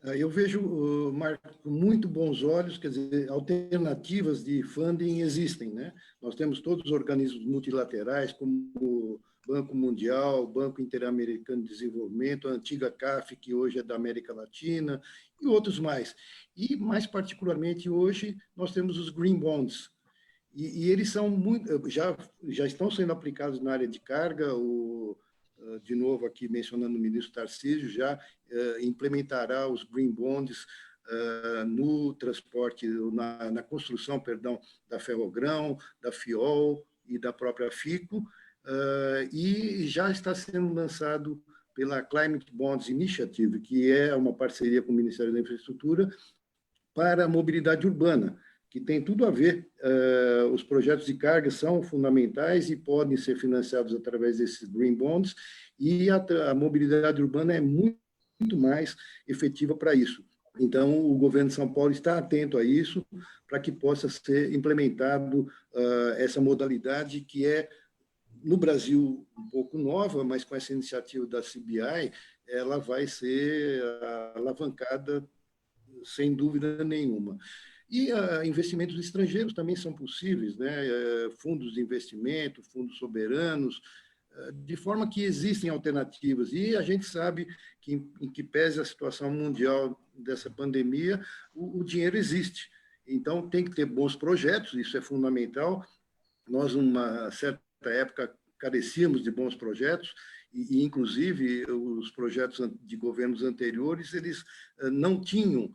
Speaker 2: Eu vejo, Marco, com muito bons olhos, quer dizer, alternativas de funding existem, né? Nós temos todos os organismos multilaterais, como o Banco Mundial, Banco Interamericano de Desenvolvimento, a antiga CAF, que hoje é da América Latina, e outros mais. E, mais particularmente, hoje, nós temos os Green Bonds, e eles são já estão sendo aplicados na área de carga. De novo, aqui mencionando o ministro Tarcísio, já implementará os Green Bonds no transporte, na construção, perdão, da Ferrogrão, da FIOL e da própria FICO, e já está sendo lançado pela Climate Bonds Initiative, que é uma parceria com o Ministério da Infraestrutura para a mobilidade urbana, que tem tudo a ver. Os projetos de carga são fundamentais e podem ser financiados através desses Green Bonds, e a mobilidade urbana é muito mais efetiva para isso. Então, o governo de São Paulo está atento a isso, para que possa ser implementado essa modalidade, que é, no Brasil, um pouco nova, mas com essa iniciativa da CBI, ela vai ser alavancada sem dúvida nenhuma. E investimentos estrangeiros também são possíveis, né? Fundos de investimento, fundos soberanos, de forma que existem alternativas. E a gente sabe que, em que pese a situação mundial dessa pandemia, o dinheiro existe. Então, tem que ter bons projetos, isso é fundamental. Nós, numa certa época, carecíamos de bons projetos, e inclusive, os projetos de governos anteriores, eles não tinham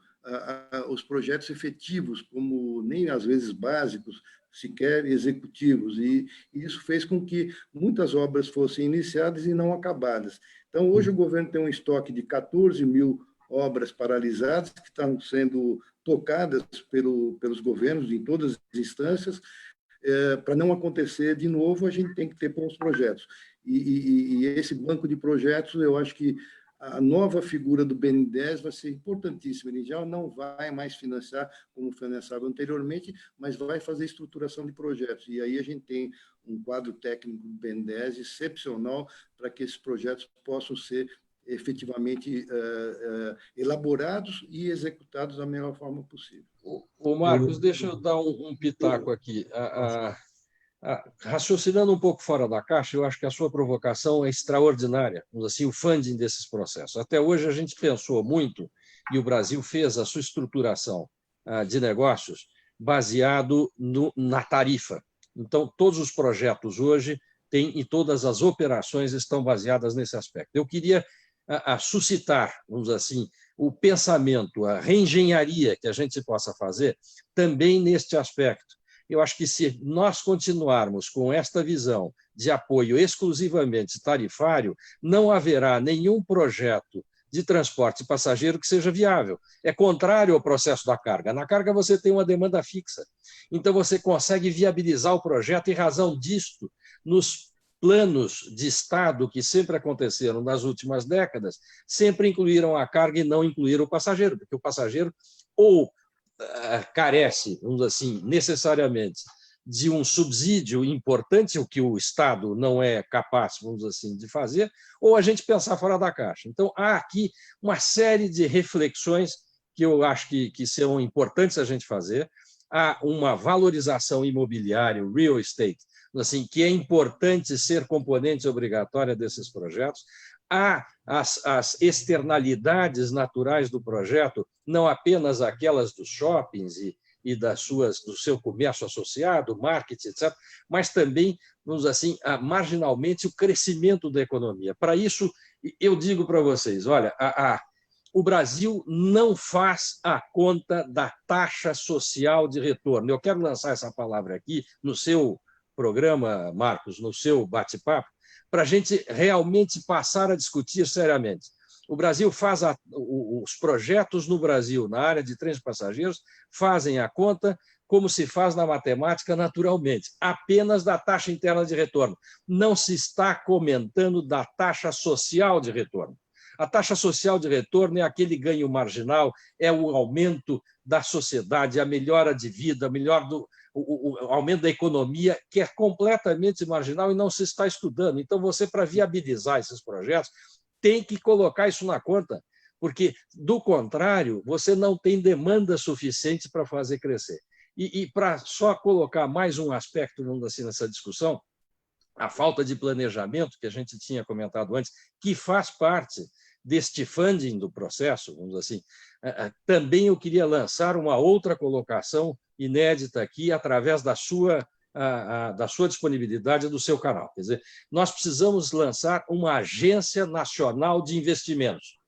Speaker 2: os projetos efetivos, como nem às vezes básicos, sequer executivos, e isso fez com que muitas obras fossem iniciadas e não acabadas. Então, hoje o governo tem um estoque de 14 mil obras paralisadas, que estão sendo tocadas pelos governos em todas as instâncias. Para não acontecer de novo, a gente tem que ter bons projetos. E esse banco de projetos, eu acho que a nova figura do BNDES vai ser importantíssima. Ele já não vai mais financiar como financiava anteriormente, mas vai fazer estruturação de projetos. E aí a gente tem um quadro técnico do BNDES excepcional para que esses projetos possam ser efetivamente elaborados e executados da melhor forma possível.
Speaker 4: O Marcos, deixa eu dar um pitaco aqui. Raciocinando um pouco fora da caixa, eu acho que a sua provocação é extraordinária, assim, o funding desses processos. Até hoje a gente pensou muito, e o Brasil fez a sua estruturação de negócios baseado na tarifa. Então, todos os projetos hoje têm, e todas as operações estão baseadas nesse aspecto. Eu queria suscitar, vamos dizer assim, o pensamento, a reengenharia que a gente possa fazer também neste aspecto. Eu acho que se nós continuarmos com esta visão de apoio exclusivamente tarifário, não haverá nenhum projeto de transporte passageiro que seja viável. É contrário ao processo da carga. Na carga você tem uma demanda fixa. Então você consegue viabilizar o projeto em razão disto, nos planos de Estado que sempre aconteceram nas últimas décadas, sempre incluíram a carga e não incluíram o passageiro, porque o passageiro ou carece, vamos dizer assim, necessariamente de um subsídio importante, o que o Estado não é capaz, vamos dizer assim, de fazer, ou a gente pensar fora da caixa. Então, há aqui uma série de reflexões que eu acho que são importantes a gente fazer. Há uma valorização imobiliária, o real estate, assim, que é importante ser componente obrigatória desses projetos. Há as externalidades naturais do projeto, não apenas aquelas dos shoppings e do seu comércio associado, marketing, etc., mas também, vamos dizer assim, marginalmente o crescimento da economia. Para isso, eu digo para vocês, olha, o Brasil não faz a conta da taxa social de retorno. Eu quero lançar essa palavra aqui no seu programa, Marcos, no seu bate-papo, para a gente realmente passar a discutir seriamente. O Brasil faz os projetos no Brasil, na área de trens de passageiros, fazem a conta como se faz na matemática naturalmente, apenas da taxa interna de retorno. Não se está comentando da taxa social de retorno. A taxa social de retorno é aquele ganho marginal, é o aumento da sociedade, a melhora de vida, o aumento da economia, que é completamente marginal e não se está estudando. Então, você, para viabilizar esses projetos, tem que colocar isso na conta, porque, do contrário, você não tem demanda suficiente para fazer crescer. E para só colocar mais um aspecto, vamos dizer assim, nessa discussão, a falta de planejamento, que a gente tinha comentado antes, que faz parte deste funding do processo, vamos dizer assim, também eu queria lançar uma outra colocação inédita aqui, através da sua disponibilidade do seu canal. Quer dizer, nós precisamos lançar uma agência nacional de investimentos.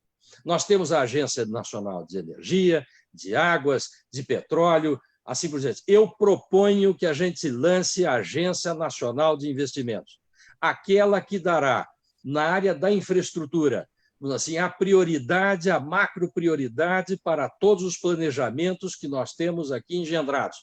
Speaker 4: Nós temos a Agência Nacional de Energia, de Águas, de Petróleo, assim por diante. Eu proponho que a gente lance a Agência Nacional de Investimentos, aquela que dará, na área da infraestrutura, assim, a prioridade, a macro-prioridade para todos os planejamentos que nós temos aqui engendrados,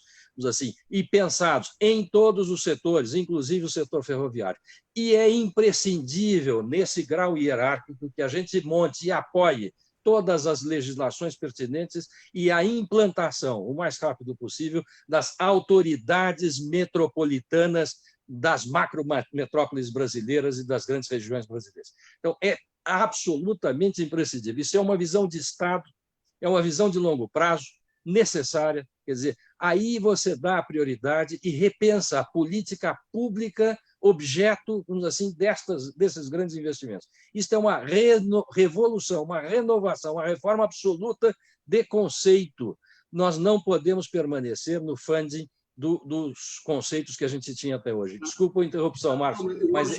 Speaker 4: assim, e pensados em todos os setores, inclusive o setor ferroviário. E é imprescindível, nesse grau hierárquico, que a gente monte e apoie todas as legislações pertinentes e a implantação, o mais rápido possível, das autoridades metropolitanas das macrometrópoles brasileiras e das grandes regiões brasileiras. Então, é absolutamente imprescindível. Isso é uma visão de Estado, é uma visão de longo prazo, necessária. Quer dizer, aí você dá a prioridade e repensa a política pública objeto, vamos dizer assim, desses grandes investimentos. Isto é uma revolução, uma renovação, uma reforma absoluta de conceito. Nós não podemos permanecer no funding dos conceitos que a gente tinha até hoje. Desculpa a interrupção, Márcio, mas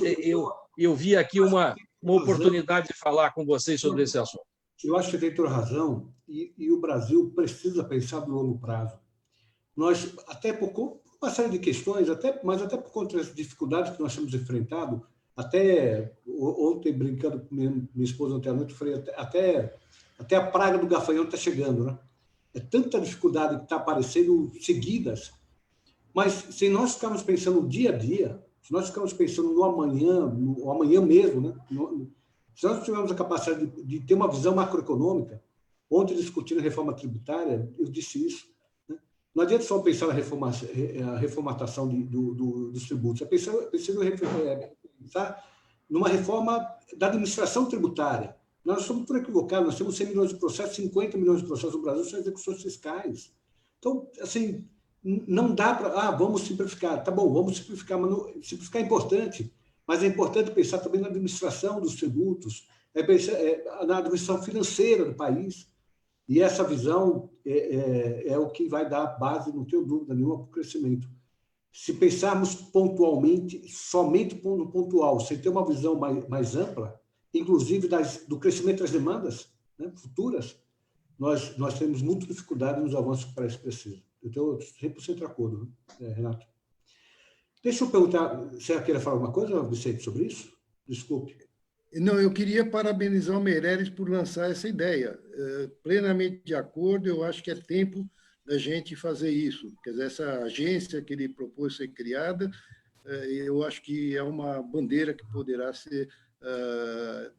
Speaker 4: eu vi aqui uma oportunidade de falar com vocês sobre esse assunto.
Speaker 1: Eu acho que tem toda razão, e o Brasil precisa pensar no longo prazo. Nós, até por uma série de questões, mas até por conta das dificuldades que nós temos enfrentado, até ontem, brincando com minha esposa ontem à noite, eu falei, até a praga do gafanhoto está chegando, né? É tanta dificuldade que está aparecendo seguidas, mas se nós ficarmos pensando no dia a dia, se nós ficarmos pensando no amanhã mesmo, né? Se nós tivermos a capacidade de ter uma visão macroeconômica, ontem discutindo a reforma tributária, eu disse isso, né? Não adianta só pensar na reformatação dos tributos, é preciso pensar numa reforma da administração tributária. Nós somos por equivocados, nós temos 100 milhões de processos, 50 milhões de processos no Brasil são execuções fiscais. Então, assim, não dá para... vamos simplificar. Tá bom, vamos simplificar, mas simplificar é importante, mas é importante pensar também na administração dos tributos, na administração financeira do país, e essa visão é o que vai dar base, não tenho dúvida nenhuma, para o crescimento. Se pensarmos pontualmente, somente no pontual, sem ter uma visão mais ampla, inclusive do crescimento das demandas, né, futuras, nós temos muita dificuldade nos avanços que parece preciso. Eu estou 100% de acordo, Renato. Deixa eu perguntar, você quer falar alguma coisa, Vicente, sobre isso? Desculpe.
Speaker 2: Não, eu queria parabenizar o Meirelles por lançar essa ideia. Plenamente de acordo, eu acho que é tempo da gente fazer isso. Quer dizer, essa agência que ele propôs ser criada, eu acho que é uma bandeira que poderá ser,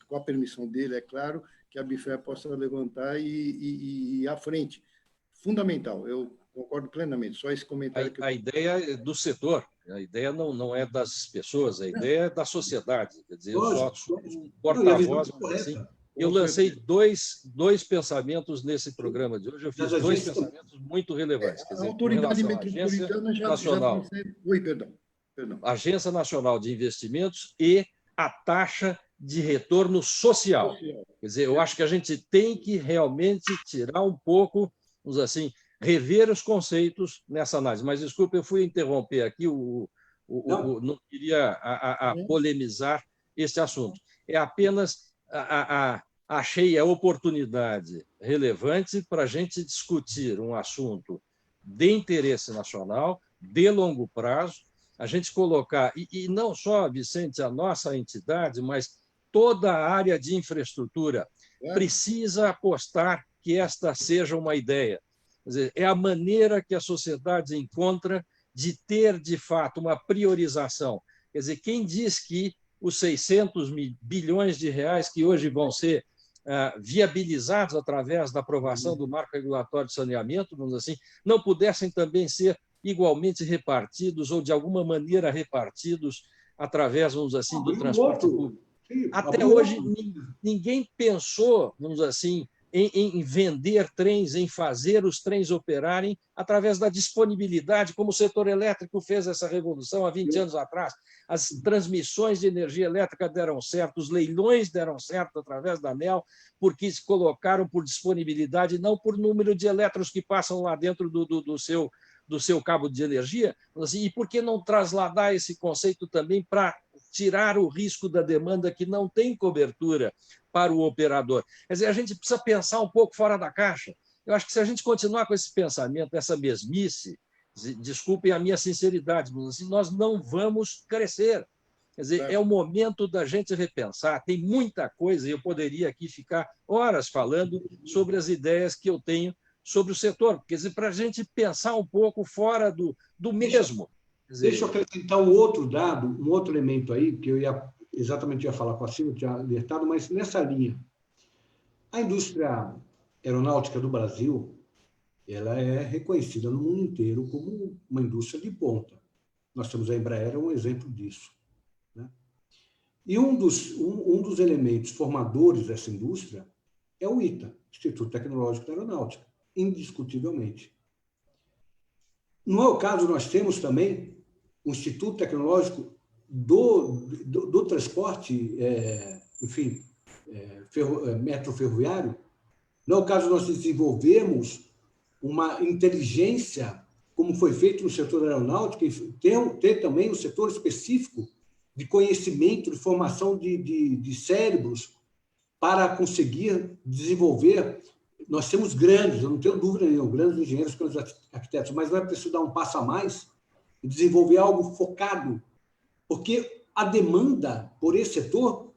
Speaker 2: com a permissão dele, é claro, que a BIFE possa levantar e ir à frente. Fundamental, eu concordo plenamente. Só esse comentário
Speaker 4: a ideia é do setor, a ideia não é das pessoas, a ideia é da sociedade. Quer dizer, eu só sou um porta-voz. Assim, eu lancei dois pensamentos nesse programa de hoje. Eu fiz dois pensamentos muito relevantes. Quer dizer,
Speaker 2: a autoridade metropolitana já Oi, perdão.
Speaker 4: Agência Nacional de Investimentos e a taxa de retorno social. Quer dizer, eu acho que a gente tem que realmente tirar um pouco, vamos dizer assim, rever os conceitos nessa análise. Mas, desculpe, eu fui interromper aqui, não queria polemizar esse assunto. É apenas achei a oportunidade relevante para a gente discutir um assunto de interesse nacional, de longo prazo, a gente colocar, e não só, Vicente, a nossa entidade, mas toda a área de infraestrutura precisa apostar que esta seja uma ideia. Quer dizer, é a maneira que a sociedade encontra de ter, de fato, uma priorização. Quer dizer, quem diz que os 600 bilhões de reais que hoje vão ser viabilizados através da aprovação do marco regulatório de saneamento, vamos dizer assim, não pudessem também ser igualmente repartidos ou, de alguma maneira, repartidos através, vamos dizer assim, do transporte público. Até hoje, ninguém pensou, vamos dizer assim, em vender trens, em fazer os trens operarem através da disponibilidade, como o setor elétrico fez essa revolução há 20 anos atrás. As transmissões de energia elétrica deram certo, os leilões deram certo através da ANEEL, porque se colocaram por disponibilidade, não por número de elétrons que passam lá dentro do seu cabo de energia. Assim, e por que não trasladar esse conceito também para tirar o risco da demanda que não tem cobertura para o operador? Quer dizer, a gente precisa pensar um pouco fora da caixa. Eu acho que se a gente continuar com esse pensamento, essa mesmice, desculpem a minha sinceridade, mas assim, nós não vamos crescer. Quer dizer, é o momento da gente repensar. Tem muita coisa, e eu poderia aqui ficar horas falando sobre as ideias que eu tenho sobre o setor, quer dizer, para a gente pensar um pouco fora do mesmo.
Speaker 1: Deixa eu acrescentar um outro dado, um outro elemento aí, que eu exatamente ia falar com a Silvia, tinha alertado, mas nessa linha. A indústria aeronáutica do Brasil, ela é reconhecida no mundo inteiro como uma indústria de ponta. Nós temos a Embraer, é um exemplo disso, né? E um dos elementos formadores dessa indústria é o ITA, Instituto Tecnológico da Aeronáutica, indiscutivelmente. No meu caso, nós temos também o Instituto Tecnológico do transporte, enfim, metro ferroviário, não é o caso de nós desenvolvermos uma inteligência, como foi feito no setor aeronáutico, e ter também um setor específico de conhecimento, de formação de cérebros, para conseguir desenvolver. Nós temos grandes, eu não tenho dúvida nenhuma, grandes engenheiros, grandes arquitetos, mas vai precisar dar um passo a mais e desenvolver algo focado, porque a demanda por esse setor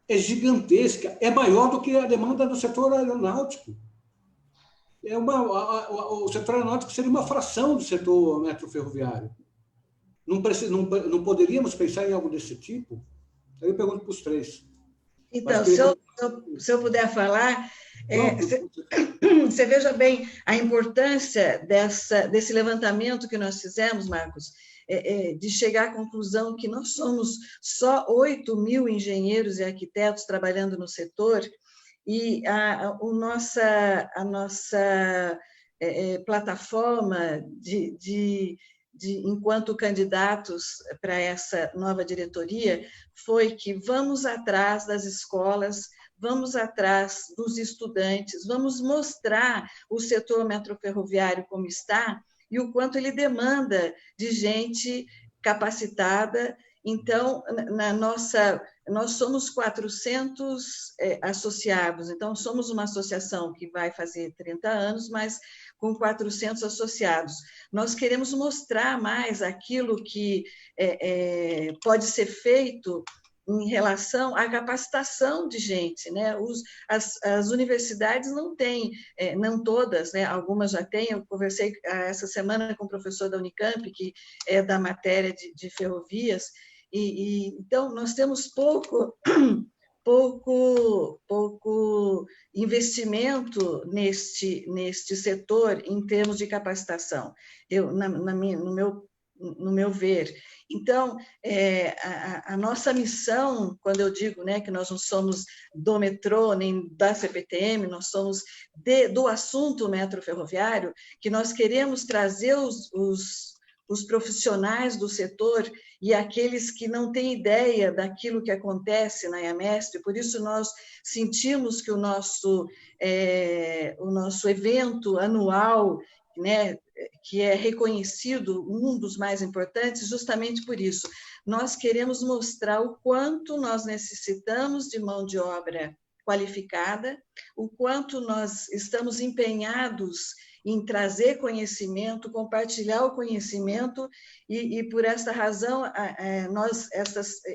Speaker 1: é gigantesca, é maior do que a demanda do setor aeronáutico. O setor aeronáutico seria uma fração do setor metroferroviário. Não poderíamos pensar em algo desse tipo? Aí eu pergunto para os três.
Speaker 3: Então, se eu puder falar, você veja bem a importância desse levantamento que nós fizemos, Marcos, de chegar à conclusão que nós somos só 8.000 engenheiros e arquitetos trabalhando no setor, e a nossa plataforma enquanto candidatos para essa nova diretoria foi que vamos atrás das escolas, vamos atrás dos estudantes, vamos mostrar o setor metroferroviário como está e o quanto ele demanda de gente capacitada. Então, nós somos 400 associados, então somos uma associação que vai fazer 30 anos, mas com 400 associados. Nós queremos mostrar mais aquilo que pode ser feito em relação à capacitação de gente, né? As universidades não têm, não todas, né? Algumas já têm. Eu conversei essa semana com o professor da Unicamp, que é da matéria de ferrovias, então nós temos pouco investimento neste setor em termos de capacitação, no meu ver. Então, a nossa missão, quando eu digo, né, que nós não somos do metrô, nem da CPTM, nós somos do assunto metroferroviário, que nós queremos trazer os profissionais do setor e aqueles que não têm ideia daquilo que acontece na IAMESP, por isso nós sentimos que o nosso evento anual, né, que é reconhecido, um dos mais importantes, justamente por isso. Nós queremos mostrar o quanto nós necessitamos de mão de obra qualificada, o quanto nós estamos empenhados em trazer conhecimento, compartilhar o conhecimento, e por essa razão, nós,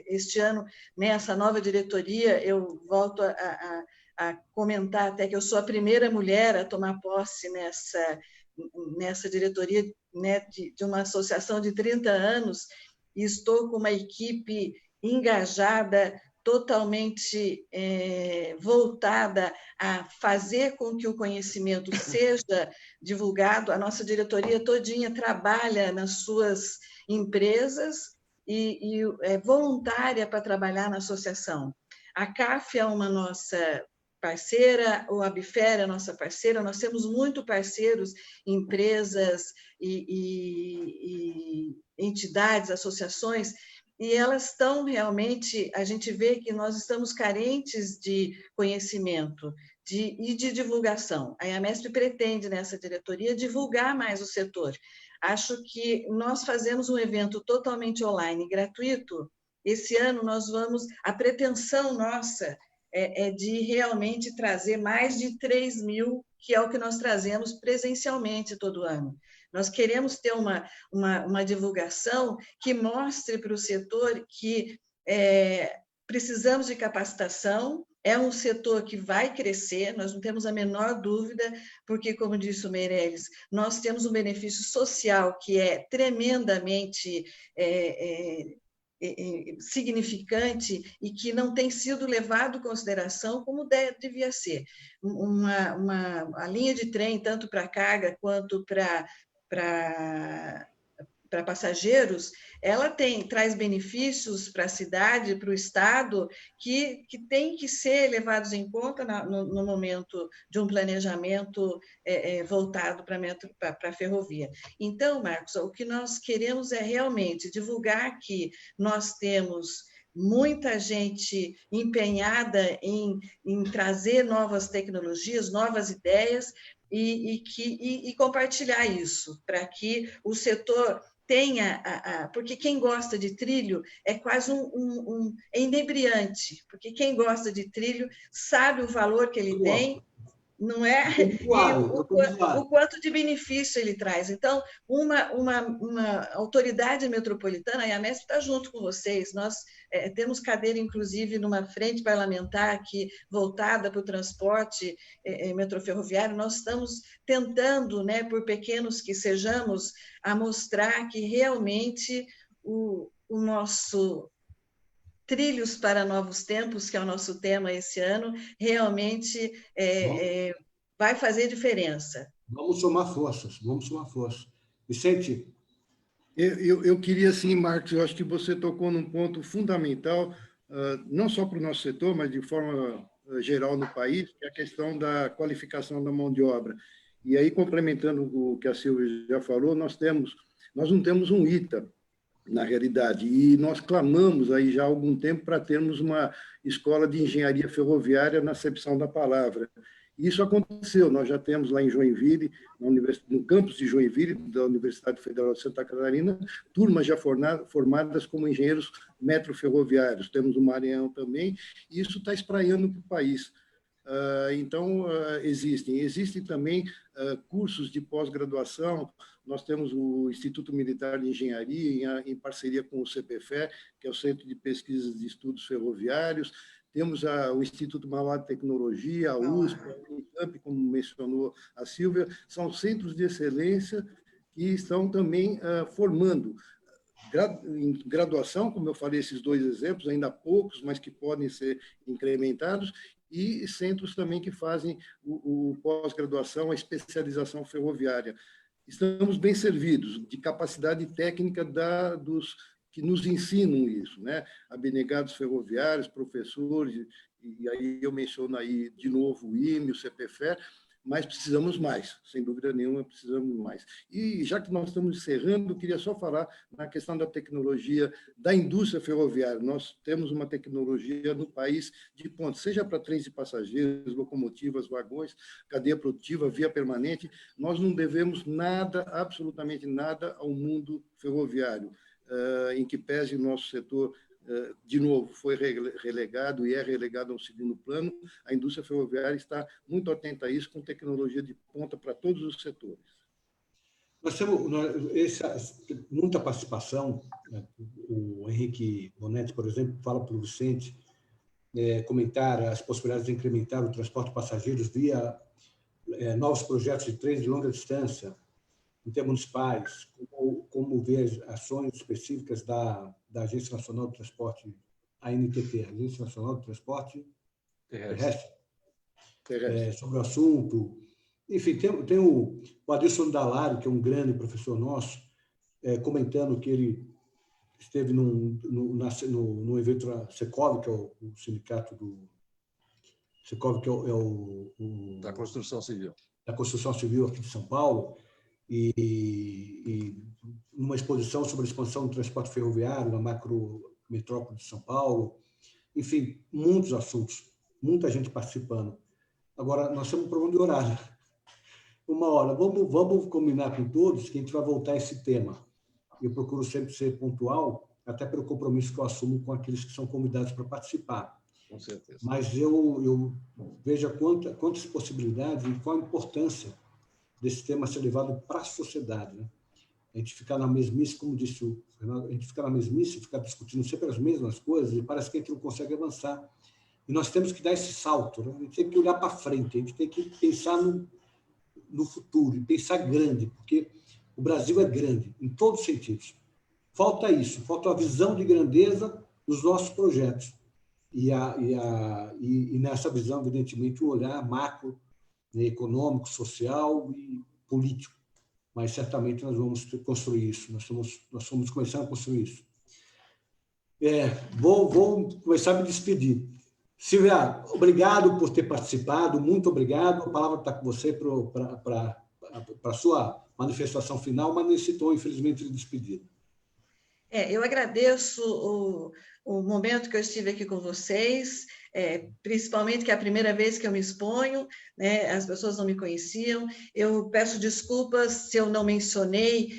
Speaker 3: este ano, nessa nova diretoria, eu volto a comentar até que eu sou a primeira mulher a tomar posse nessa diretoria, né, de uma associação de 30 anos, e estou com uma equipe engajada, totalmente voltada a fazer com que o conhecimento seja divulgado. A nossa diretoria todinha trabalha nas suas empresas e é voluntária para trabalhar na associação. A CAF é uma nossa parceira, o Abifer é nossa parceira, nós temos muito parceiros, empresas e entidades, associações, e elas estão realmente, a gente vê que nós estamos carentes de conhecimento e de divulgação. A IAMESP pretende, nessa diretoria, divulgar mais o setor. Acho que nós fazemos um evento totalmente online, gratuito. Esse ano a pretensão nossa é de realmente trazer mais de 3.000, que é o que nós trazemos presencialmente todo ano. Nós queremos ter uma divulgação que mostre para o setor que precisamos de capacitação, é um setor que vai crescer, nós não temos a menor dúvida, porque, como disse o Meirelles, nós temos um benefício social que é tremendamente significante e que não tem sido levado em consideração como devia ser. A linha de trem, tanto para carga quanto para para passageiros, ela traz benefícios para a cidade, para o Estado, que tem que ser levados em conta no momento de um planejamento voltado para a ferrovia. Então, Marcos, o que nós queremos é realmente divulgar que nós temos muita gente empenhada em trazer novas tecnologias, novas ideias, e compartilhar isso, para que o setor tenha, porque quem gosta de trilho é quase é inebriante, porque quem gosta de trilho sabe o valor que ele tem, não é? E o quanto de benefício ele traz. Então, uma autoridade metropolitana, a IAMESP está junto com vocês, nós temos cadeira, inclusive, numa frente parlamentar aqui, voltada para o transporte metroferroviário, nós estamos tentando, né, por pequenos que sejamos, a mostrar que realmente o nosso Trilhos para Novos Tempos, que é o nosso tema esse ano, realmente vai fazer diferença.
Speaker 1: Vamos somar forças, vamos somar forças. Vicente?
Speaker 2: Eu queria, sim, Marcos, eu acho que você tocou num ponto fundamental, não só para o nosso setor, mas de forma geral no país, que é a questão da qualificação da mão de obra. E aí, complementando o que a Silvia já falou, nós não temos um ITA, na realidade, e nós clamamos aí já há algum tempo para termos uma escola de engenharia ferroviária na acepção da palavra. E isso aconteceu, nós já temos lá em Joinville, no campus de Joinville, da Universidade Federal de Santa Catarina, turmas já formadas como engenheiros metroferroviários. Temos o Maranhão também, e isso está espraiando para o país. Então, existem também cursos de pós-graduação. Nós temos o Instituto Militar de Engenharia, em parceria com o CPFE, que é o Centro de Pesquisas de Estudos Ferroviários. Temos o Instituto Mauá de Tecnologia, a USP, a Unicamp, como mencionou a Silvia, são centros de excelência que estão também formando em graduação, como eu falei, esses dois exemplos, ainda poucos, mas que podem ser incrementados, e centros também que fazem o pós-graduação, a especialização ferroviária. Estamos bem servidos de capacidade técnica dos que nos ensinam isso, né? Abnegados ferroviários, professores, e aí eu menciono aí de novo o IME, o CPFE, mas precisamos mais, sem dúvida nenhuma, precisamos mais. E já que nós estamos encerrando, eu queria só falar na questão da tecnologia da indústria ferroviária. Nós temos uma tecnologia no país de ponta, seja para trens de passageiros, locomotivas, vagões, cadeia produtiva, via permanente. Nós não devemos nada, absolutamente nada, ao mundo ferroviário, em que pese o nosso setor, de novo, foi relegado e é relegado ao segundo plano. A indústria ferroviária está muito atenta a isso, com tecnologia de ponta para todos os setores.
Speaker 1: Nós temos muita participação. O Henrique Bonetti, por exemplo, fala para o Vicente comentar as possibilidades de incrementar o transporte de passageiros via novos projetos de trens de longa distância intermunicipais, como ver ações específicas da Agência Nacional do Transporte, ANTT, Agência Nacional do Transporte Terrestre. Sobre o assunto. Enfim, tem o Adilson Dallario, que é um grande professor nosso, comentando que ele esteve num evento da Secov, que é o sindicato do... Secov, que é o
Speaker 4: da Construção Civil.
Speaker 1: Da Construção Civil aqui de São Paulo, e numa exposição sobre a expansão do transporte ferroviário na macrometrópole de São Paulo. Enfim, muitos assuntos, muita gente participando. Agora, nós temos um problema de horário. Uma hora. Vamos combinar com todos que a gente vai voltar a esse tema. Eu procuro sempre ser pontual, até pelo compromisso que eu assumo com aqueles que são convidados para participar.
Speaker 4: Com certeza.
Speaker 1: Mas eu vejo quantas possibilidades e qual a importância desse tema ser levado para a sociedade, né? A gente ficar na mesmice, como disse o Fernando, a gente fica na mesmice, ficar discutindo sempre as mesmas coisas e parece que a gente não consegue avançar. E nós temos que dar esse salto, né? A gente tem que olhar para frente, a gente tem que pensar no futuro, e pensar grande, porque o Brasil é grande, em todos os sentidos. Falta isso, falta a visão de grandeza dos nossos projetos. E nessa visão, evidentemente, o olhar macro, né, econômico, social e político. mas certamente nós vamos construir isso, nós estamos começando a construir isso. Vou começar a me despedir. Silvia, obrigado por ter participado, muito obrigado. A palavra está com você para a sua manifestação final, mas nesse tom, infelizmente, de despedida.
Speaker 3: Eu agradeço o momento que eu estive aqui com vocês, principalmente que é a primeira vez que eu me exponho, né? As pessoas não me conheciam. Eu peço desculpas se eu não mencionei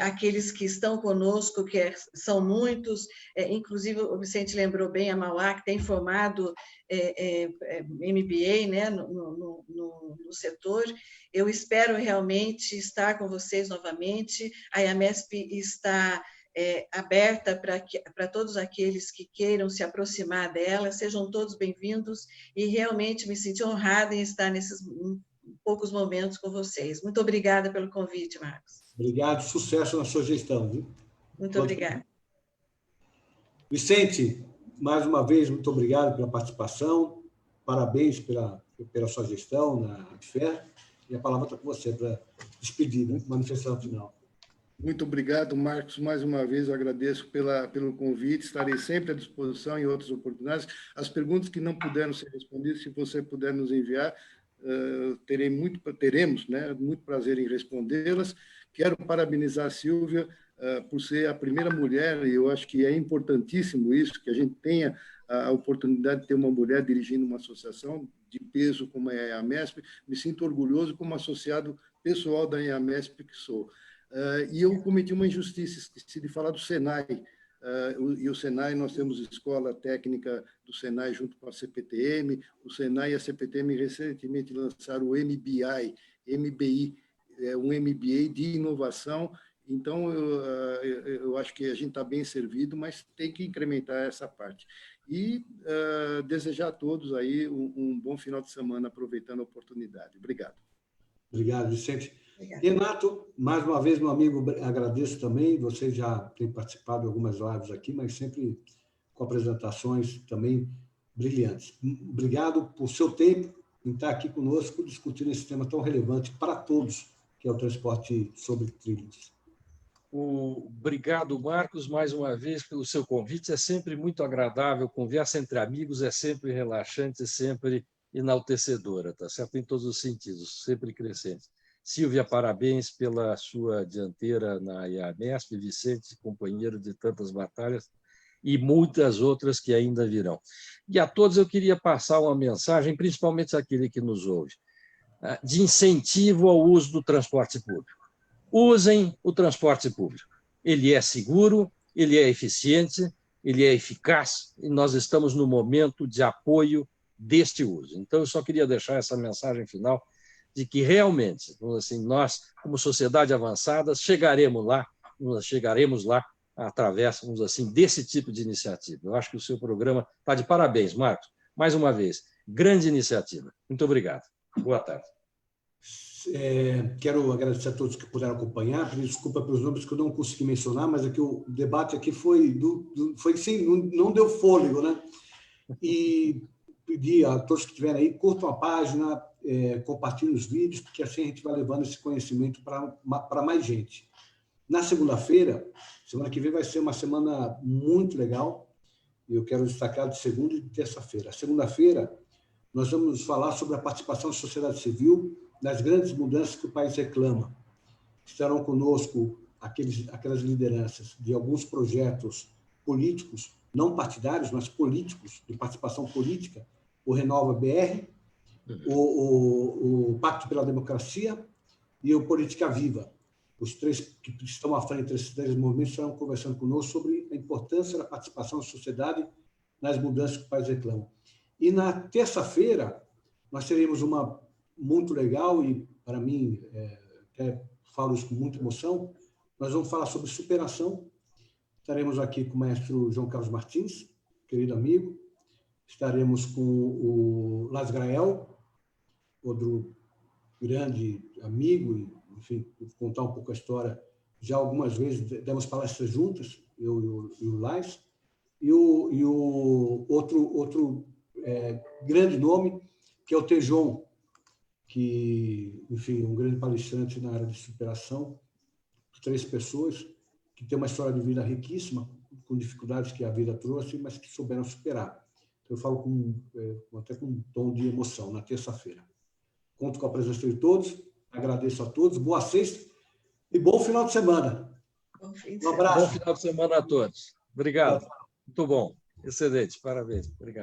Speaker 3: aqueles que estão conosco, que são muitos, inclusive o Vicente lembrou bem a Mauá, que tem formado MBA, né? no setor. Eu espero realmente estar com vocês novamente. A IAMESP está aberta para todos aqueles que queiram se aproximar dela, sejam todos bem-vindos, e realmente me senti honrada em estar nesses poucos momentos com vocês. Muito obrigada pelo convite, Marcos.
Speaker 1: Obrigado, sucesso na sua gestão. Viu?
Speaker 3: Muito obrigada.
Speaker 1: Vicente, mais uma vez, muito obrigado pela participação, parabéns pela sua gestão na ADFER, e a palavra está com você para despedir, né? Manifestação final.
Speaker 2: Muito obrigado, Marcos. Mais uma vez, eu agradeço pelo convite. Estarei sempre à disposição em outras oportunidades. As perguntas que não puderam ser respondidas, se você puder nos enviar, teremos, né, muito prazer em respondê-las. Quero parabenizar a Sílvia por ser a primeira mulher, e eu acho que é importantíssimo isso, que a gente tenha a oportunidade de ter uma mulher dirigindo uma associação de peso como é a IAMESP. Me sinto orgulhoso como associado pessoal da IAMESP que sou. E eu cometi uma injustiça, esqueci de falar do Senai. E o Senai, nós temos escola técnica do Senai junto com a CPTM. O Senai e a CPTM recentemente lançaram o MBI, um MBA de inovação. Então, eu acho que a gente está bem servido, mas tem que incrementar essa parte. E desejar a todos aí um bom final de semana, aproveitando a oportunidade. Obrigado.
Speaker 1: Obrigado, Vicente. Renato, mais uma vez, meu amigo, agradeço também. Você já tem participado de algumas lives aqui, mas sempre com apresentações também brilhantes. Obrigado por seu tempo em estar aqui conosco, discutindo esse tema tão relevante para todos, que é o transporte sobre trilhos.
Speaker 4: Obrigado, Marcos, mais uma vez pelo seu convite. É sempre muito agradável. Conversa entre amigos é sempre relaxante, sempre enaltecedora, tá certo? Em todos os sentidos, sempre crescente. Sílvia, parabéns pela sua dianteira na IAMESP, Vicente, companheiro de tantas batalhas, e muitas outras que ainda virão. E a todos eu queria passar uma mensagem, principalmente àquele que nos ouve, de incentivo ao uso do transporte público. Usem o transporte público. Ele é seguro, ele é eficiente, ele é eficaz, e nós estamos no momento de apoio deste uso. Então, eu só queria deixar essa mensagem final de que realmente, assim, nós, como sociedade avançada, chegaremos lá através, vamos assim, desse tipo de iniciativa. Eu acho que o seu programa está de parabéns, Marcos. Mais uma vez, grande iniciativa. Muito obrigado. Boa tarde.
Speaker 1: Quero agradecer a todos que puderam acompanhar. Pedir desculpa pelos nomes que eu não consegui mencionar, mas aqui o debate aqui foi sim, não deu fôlego, né? E pedir a todos que estiverem aí, curtam a página, compartilhem os vídeos, porque assim a gente vai levando esse conhecimento para mais gente. Na segunda-feira, semana que vem vai ser uma semana muito legal, e eu quero destacar de segunda e de terça-feira. Segunda-feira, nós vamos falar sobre a participação da sociedade civil nas grandes mudanças que o país reclama. Estarão conosco aquelas lideranças de alguns projetos políticos, não partidários, mas políticos, de participação política, o Renova BR, o Pacto pela Democracia e o Política Viva. Os três que estão à frente desses três movimentos estarão conversando conosco sobre a importância da participação da sociedade nas mudanças que o país reclama. E na terça-feira, nós teremos uma muito legal, e para mim, até falo isso com muita emoção, nós vamos falar sobre superação. Estaremos aqui com o maestro João Carlos Martins, querido amigo. Estaremos com o Las Grael, outro grande amigo, e, enfim, vou contar um pouco a história. Já algumas vezes demos palestras juntas, eu e o Las. E o outro grande nome, que é o Tejon, que, enfim, um grande palestrante na área de superação, 3 pessoas que têm uma história de vida riquíssima, com dificuldades que a vida trouxe, mas que souberam superar. Então, eu falo até com um tom de emoção, na terça-feira. Conto com a presença de todos, agradeço a todos, boa sexta e bom final de semana. Um abraço.
Speaker 4: Bom final de semana a todos. Obrigado. Muito bom. Excelente. Parabéns. Obrigado.